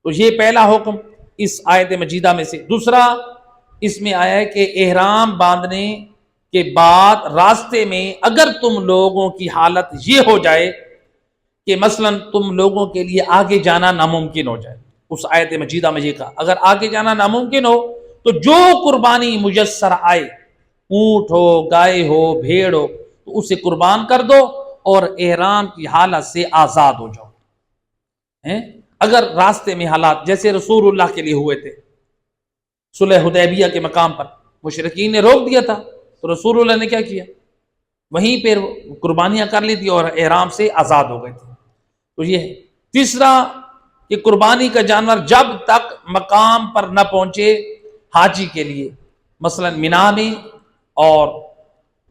تو یہ پہلا حکم اس آیت مجیدہ میں سے۔ دوسرا اس میں آیا ہے کہ احرام باندھنے کے بعد راستے میں اگر تم لوگوں کی حالت یہ ہو جائے کہ مثلا تم لوگوں کے لیے آگے جانا ناممکن ہو جائے، اس آیت مجیدہ میں یہ کہا اگر آگے جانا ناممکن ہو تو جو قربانی میسر آئے، اونٹ ہو، گائے ہو، بھیڑ ہو، تو اسے قربان کر دو اور احرام کی حالت سے آزاد ہو جاؤ۔ اگر راستے میں حالات جیسے رسول اللہ کے لیے ہوئے تھے صلح حدیبیہ کے مقام پر، مشرکین نے روک دیا تھا تو رسول اللہ نے کیا کیا، وہیں پہ قربانیاں کر لی تھی اور احرام سے آزاد ہو گئے تھے۔ تو یہ ہے۔ تیسرا کہ قربانی کا جانور جب تک مقام پر نہ پہنچے حاجی کے لیے، مثلا مینا میں، اور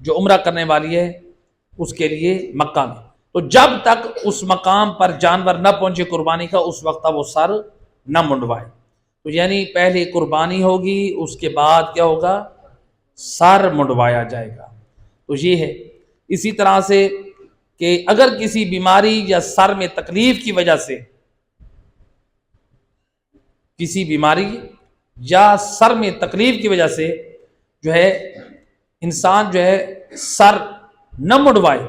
جو عمرہ کرنے والی ہے اس کے لیے مکہ میں، تو جب تک اس مقام پر جانور نہ پہنچے قربانی کا، اس وقت وہ سر نہ منڈوائے۔ تو یعنی پہلے قربانی ہوگی، اس کے بعد کیا ہوگا، سر منڈوایا جائے گا۔ تو یہ ہے۔ اسی طرح سے کہ اگر کسی بیماری یا سر میں تکلیف کی وجہ سے، کسی بیماری یا سر میں تکلیف کی وجہ سے جو ہے انسان جو ہے سر نہ منڈوائے،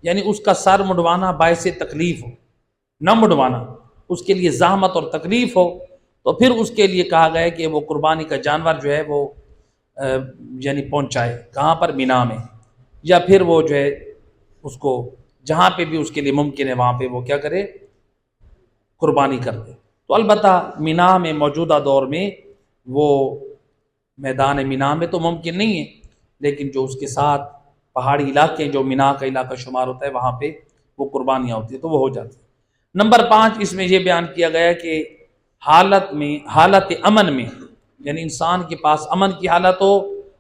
یعنی اس کا سر منڈوانا باعث تکلیف ہو، نہ منڈوانا اس کے لیے زحمت اور تکلیف ہو، تو پھر اس کے لیے کہا گیا ہے کہ وہ قربانی کا جانور جو ہے وہ یعنی پہنچائے کہاں پر، مینا میں، یا پھر وہ جو ہے اس کو جہاں پہ بھی اس کے لیے ممکن ہے وہاں پہ وہ کیا کرے، قربانی کر دے۔ تو البتہ مینا میں موجودہ دور میں وہ میدان مینا میں تو ممکن نہیں ہے، لیکن جو اس کے ساتھ پہاڑی علاقے جو مینا کا علاقہ شمار ہوتا ہے وہاں پہ وہ قربانیاں ہوتی ہیں تو وہ ہو جاتی ہیں۔ نمبر 5 اس میں یہ بیان کیا گیا کہ حالت امن میں، یعنی انسان کے پاس امن کی حالت ہو،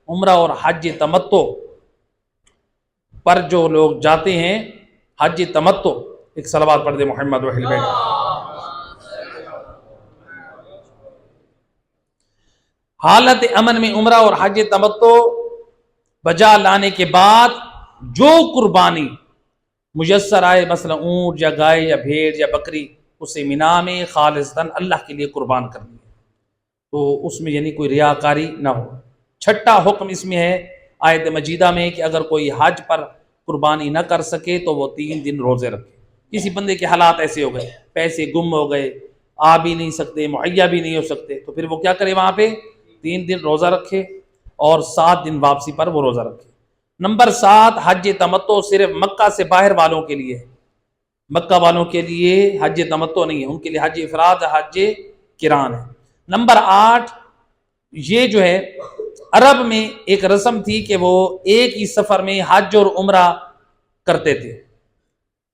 عمرہ اور حج تمتع پر جو لوگ جاتے ہیں، حج تمتع، ایک صلوات پڑھ دے محمد و اہل بیت۔ حالت امن میں عمرہ اور حج تمتع بجا لانے کے بعد جو قربانی میسر آئے، مثلا اونٹ یا گائے یا بھیڑ یا بکری، اسے مینا میں خالصتاً اللہ کے لیے قربان کرنی ہے، تو اس میں یعنی کوئی ریاکاری نہ ہو۔ چھٹا حکم اس میں ہے آیت مجیدہ میں کہ اگر کوئی حج پر قربانی نہ کر سکے تو وہ 3 دن روزے رکھے۔ کسی بندے کے حالات ایسے ہو گئے، پیسے گم ہو گئے، آ بھی نہیں سکتے، مہیا بھی نہیں ہو سکتے، تو پھر وہ کیا کرے، وہاں پہ 3 دن روزہ رکھے اور 7 دن واپسی پر وہ روزہ رکھے۔ نمبر 7 حج تمتع صرف مکہ سے باہر والوں کے لیے، مکہ والوں کے لیے حج تمتع نہیں ہے، ان کے لیے حج افراد، حج قران ہے۔ نمبر 8 یہ جو ہے عرب میں ایک رسم تھی کہ وہ ایک ہی سفر میں حج اور عمرہ کرتے تھے۔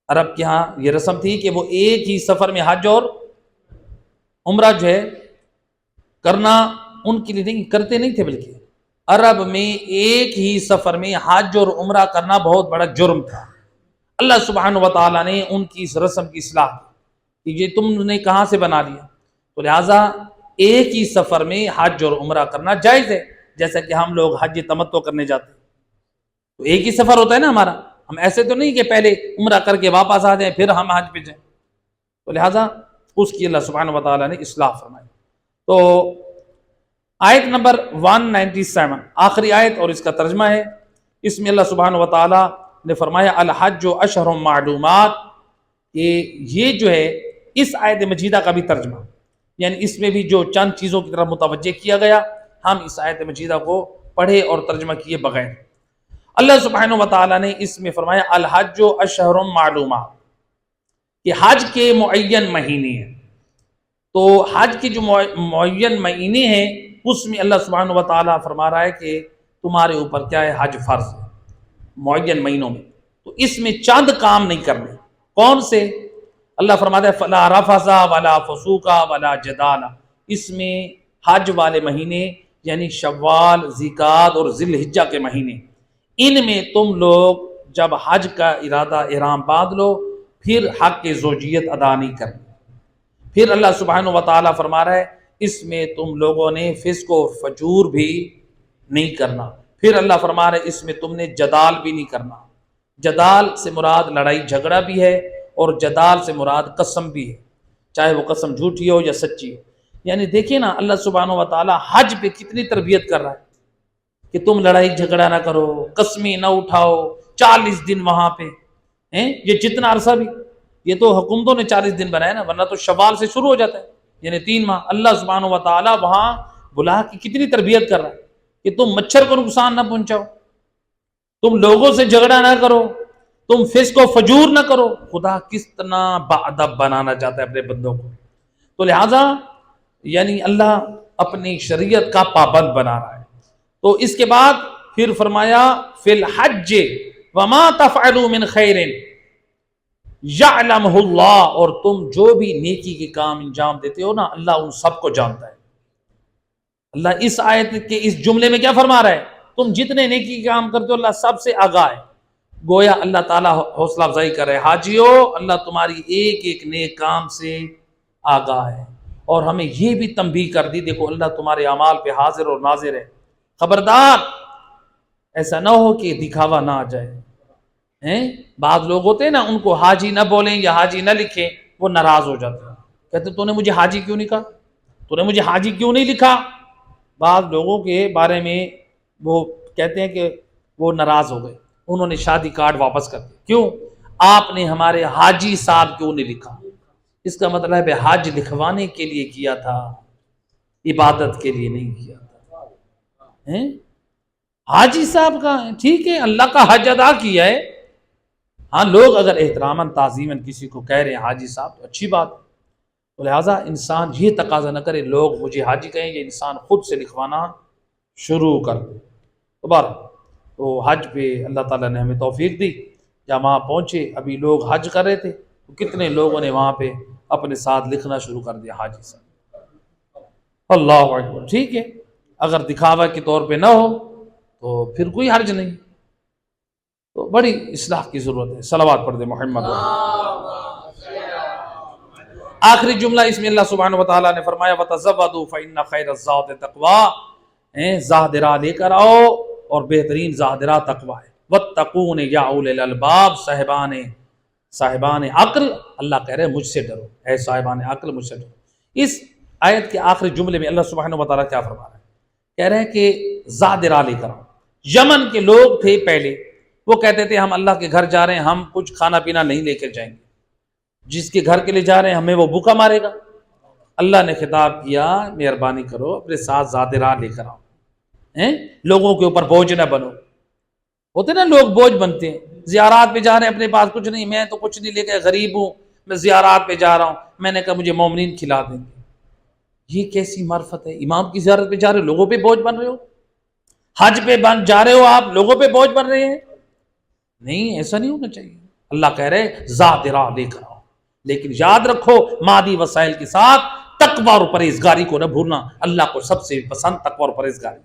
عرب کے ہاں یہ رسم تھی کہ وہ ایک ہی سفر میں حج اور عمرہ جو ہے کرنا ان کے لیے نہیں، کرتے نہیں تھے، بلکہ عرب میں ایک ہی سفر میں حج اور عمرہ کرنا بہت بڑا جرم تھا۔ اللہ سبحانہ و تعالیٰ نے ان کی اس رسم کی اصلاح کی کہ یہ تم نے کہاں سے بنا لیا، تو لہٰذا ایک ہی سفر میں حج اور عمرہ کرنا جائز ہے، جیسا کہ ہم لوگ حج تمتع کرنے جاتے ہیں تو ایک ہی سفر ہوتا ہے نا ہمارا، ہم ایسے تو نہیں کہ پہلے عمرہ کر کے واپس آ جائیں پھر ہم حج پہ جائیں، تو لہٰذا اس کی اللہ سبحانہ و تعالیٰ نے اصلاح فرمائی۔ تو آیت نمبر 197 آخری آیت اور اس کا ترجمہ ہے، اس میں اللہ سبحانہ و تعالیٰ نے فرمایا الحج اشہر معلومات، کہ یہ جو ہے اس آیت مجیدہ کا بھی ترجمہ، یعنی اس میں بھی جو چند چیزوں کی طرف متوجہ کیا گیا، ہم اس آیت مجیدہ کو پڑھے اور ترجمہ کیے بغیر۔ اللہ سبحانہ و تعالیٰ نے اس میں فرمایا الحج اشہر معلومات، کہ حج کے معین مہینے ہیں، تو حج کے جو معین مہینے ہیں اس میں اللہ سبحانہ و تعالیٰ فرما رہا ہے کہ تمہارے اوپر کیا ہے، حج فرض ہے معین مہینوں میں، تو اس میں چند کام نہیں کرنے۔ کون سے؟ اللہ فرماتا ہے فلا رفث ولا فسوق ولا جدال، اس میں حج والے مہینے یعنی شوال، ذیقعد اور ذی الحجہ کے مہینے، ان میں تم لوگ جب حج کا ارادہ احرام باندھ لو پھر حق کی زوجیت ادا نہیں کرنی۔ پھر اللہ سبحانہ و تعالیٰ فرما رہا ہے اس میں تم لوگوں نے فسق و فجور بھی نہیں کرنا۔ پھر اللہ فرما رہا ہے اس میں تم نے جدال بھی نہیں کرنا۔ جدال سے مراد لڑائی جھگڑا بھی ہے اور جدال سے مراد قسم بھی ہے، چاہے وہ قسم جھوٹی ہو یا سچی ہو۔ یعنی دیکھیں نا اللہ سبحانہ و تعالیٰ حج پہ کتنی تربیت کر رہا ہے کہ تم لڑائی جھگڑا نہ کرو، قسمیں نہ اٹھاؤ، 40 دن وہاں پہ ہیں، یہ جتنا عرصہ بھی، یہ تو حکومتوں نے 40 دن بنایا نا، ورنہ تو شوال سے شروع ہو جاتا ہے، یعنی 3 ماہ۔ اللہ سبحانہ و تعالیٰ وہاں بلا کے کتنی تربیت کر رہا ہے کہ تم مچھر کو نقصان نہ پہنچاؤ، تم لوگوں سے جھگڑا نہ کرو، تم فسق و فجور نہ کرو۔ خدا کس طرح باادب بنانا چاہتا ہے اپنے بندوں کو، تو لہٰذا یعنی اللہ اپنی شریعت کا پابند بنا رہا ہے۔ تو اس کے بعد پھر فرمایا فی الحج وما تفعلوا من خیر یعلمہ اللہ، اور تم جو بھی نیکی کے کام انجام دیتے ہو نا، اللہ ان سب کو جانتا ہے۔ اللہ اس آیت کے اس جملے میں کیا فرما رہا ہے؟ تم جتنے نیکی کے کام کرتے ہو اللہ سب سے آگاہ ہے۔ گویا اللہ تعالیٰ حوصلہ افزائی کر رہے، حاجیو اللہ تمہاری ایک ایک نیک کام سے آگاہ ہے، اور ہمیں یہ بھی تنبیہ کر دی، دیکھو اللہ تمہارے اعمال پہ حاضر اور ناظر ہے، خبردار ایسا نہ ہو کہ دکھاوا نہ آ جائے۔ بعض لوگ ہوتے ہیں نا، ان کو حاجی نہ بولیں یا حاجی نہ لکھیں وہ ناراض ہو جاتے ہیں، کہتے تو نے مجھے حاجی کیوں نہیں کہا، تو نے مجھے حاجی کیوں نہیں لکھا۔ بعض لوگوں کے بارے میں وہ کہتے ہیں کہ وہ ناراض ہو گئے، انہوں نے شادی کارڈ واپس کر دیا، کیوں؟ آپ نے ہمارے حاجی صاحب کیوں نہیں لکھا؟ اس کا مطلب ہے حج لکھوانے کے لیے کیا تھا، عبادت کے لیے نہیں کیا تھا۔ حاجی صاحب کا ٹھیک ہے، اللہ کا حج ادا کیا ہے، ہاں لوگ اگر احتراماً تعظیماً کسی کو کہہ رہے ہیں حاجی صاحب تو اچھی بات ہے، تو لہٰذا انسان یہ تقاضا نہ کرے لوگ مجھے حاجی کہیں گے، انسان خود سے لکھوانا شروع کر دے۔ دوبارہ تو حج پہ اللہ تعالیٰ نے ہمیں توفیق دی، جب وہاں پہنچے ابھی لوگ حج کر رہے تھے تو کتنے لوگوں نے وہاں پہ اپنے ساتھ لکھنا شروع کر دیا حاجی صاحب۔ اللہ اکبر، ٹھیک ہے، اگر دکھاوا کے طور پہ نہ ہو تو پھر کوئی حرج نہیں، تو بڑی اصلاح کی ضرورت ہے۔ صلوات پڑھ دے محمد۔ آخری جملہ اس میں اللہ سبحانہ وتعالیٰ نے فرمایا وَتَزَوَّدُوا فَإِنَّ خَيْرَ الزَّادِ التَّقْوَىٰ، زادرہ لے کر آؤ اور بہترین زادرہ تقویٰ ہے۔ وَاتَّقُونِ يَا أُولِي الْأَلْبَابِ، صاحبان عقل، اللہ کہہ رہے ہیں مجھ سے ڈرو، اے صاحبان عقل مجھ سے ڈرو۔ اس آیت کے آخری جملے میں اللہ سبحانہ وتعالیٰ کیا فرما رہا ہے؟ کہہ رہے ہیں کہ زادرہ لے کر آؤ۔ یمن کے لوگ تھے پہلے، وہ کہتے تھے ہم اللہ کے گھر جا رہے ہیں، ہم کچھ کھانا پینا نہیں لے کر جائیں گے، جس کے گھر کے لیے جا رہے ہیں ہمیں وہ بھوکا مارے گا۔ اللہ نے خطاب کیا مہربانی کرو اپنے ساتھ زادرہ لے کر آؤ، لوگوں کے اوپر بوجھ نہ بنو۔ ہوتے نا لوگ بوجھ بنتے ہیں، زیارات پہ جا رہے ہیں اپنے پاس کچھ نہیں، میں تو کچھ نہیں لے کے غریب ہوں، میں زیارات پہ جا رہا ہوں، میں نے کہا مجھے مومنین کھلا دیں گے۔ یہ کیسی معرفت ہے؟ امام کی زیارت پہ جا رہے ہو لوگوں پہ بوجھ بن رہے ہو، حج پہ جا رہے ہو آپ لوگوں پہ بوجھ بن رہے ہیں، نہیں ایسا نہیں ہونا چاہیے۔ اللہ کہہ رہے زادرہ لے کر آؤ، لیکن یاد رکھو مادی وسائل کے ساتھ تقوی اور پرہیزگاری کو نہ بھولنا، اللہ کو سب سے پسند تقوی اور پرہیزگاری۔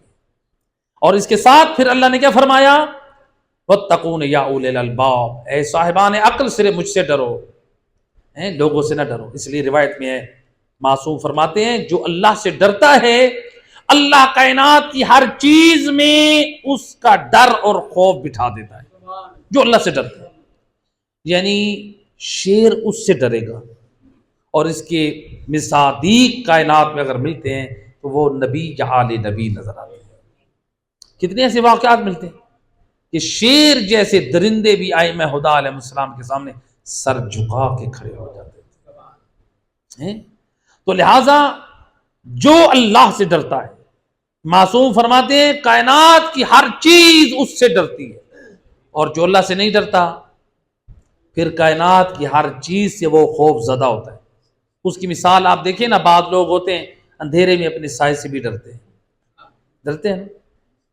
اور اس کے ساتھ پھر اللہ نے کیا فرمایا؟ وَاتَّقُونِ يَا أُولِي الْأَلْبَابِ، اے صاحبان عقل صرف مجھ سے ڈرو، لوگوں سے نہ ڈرو۔ اس لیے روایت میں ہے معصوم فرماتے ہیں جو اللہ سے ڈرتا ہے اللہ کائنات کی ہر چیز میں اس کا ڈر اور خوف بٹھا دیتا ہے، جو اللہ سے ڈرتا ہے۔ یعنی شیر اس سے ڈرے گا، اور اس کے مصادیق کائنات میں اگر ملتے ہیں تو وہ نبی یا آل نبی نظر آتے ہیں۔ کتنے ایسے واقعات ملتے ہیں کہ شیر جیسے درندے بھی ائمہ ہدیٰ علیہ السلام کے سامنے سر جھکا کے کھڑے ہو جاتے ہیں۔ تو لہٰذا جو اللہ سے ڈرتا ہے، معصوم فرماتے ہیں کائنات کی ہر چیز اس سے ڈرتی ہے، اور جو اللہ سے نہیں ڈرتا پھر کائنات کی ہر چیز سے وہ خوف زدہ ہوتا ہے۔ اس کی مثال آپ دیکھیں نا، بعض لوگ ہوتے ہیں اندھیرے میں اپنے سائے سے بھی ڈرتے ہیں نا،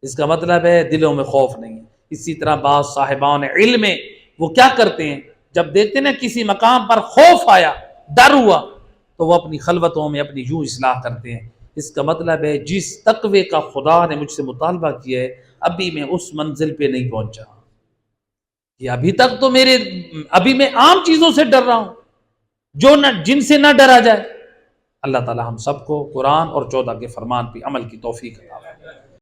اس کا مطلب ہے دلوں میں خوف نہیں ہے۔ اسی طرح بعض صاحبان علم وہ کیا کرتے ہیں، جب دیکھتے ہیں نا کسی مقام پر خوف آیا، ڈر ہوا، تو وہ اپنی خلوتوں میں اپنی یوں اصلاح کرتے ہیں۔ اس کا مطلب ہے جس تقوی کا خدا نے مجھ سے مطالبہ کیا ہے ابھی میں اس منزل پہ نہیں پہنچا، یہ ابھی تک تو ابھی میں عام چیزوں سے ڈر رہا ہوں جو جن سے نہ ڈرا جائے۔ اللہ تعالی ہم سب کو قرآن اور 14 کے فرمان پہ عمل کی توفیق عطا فرمائے۔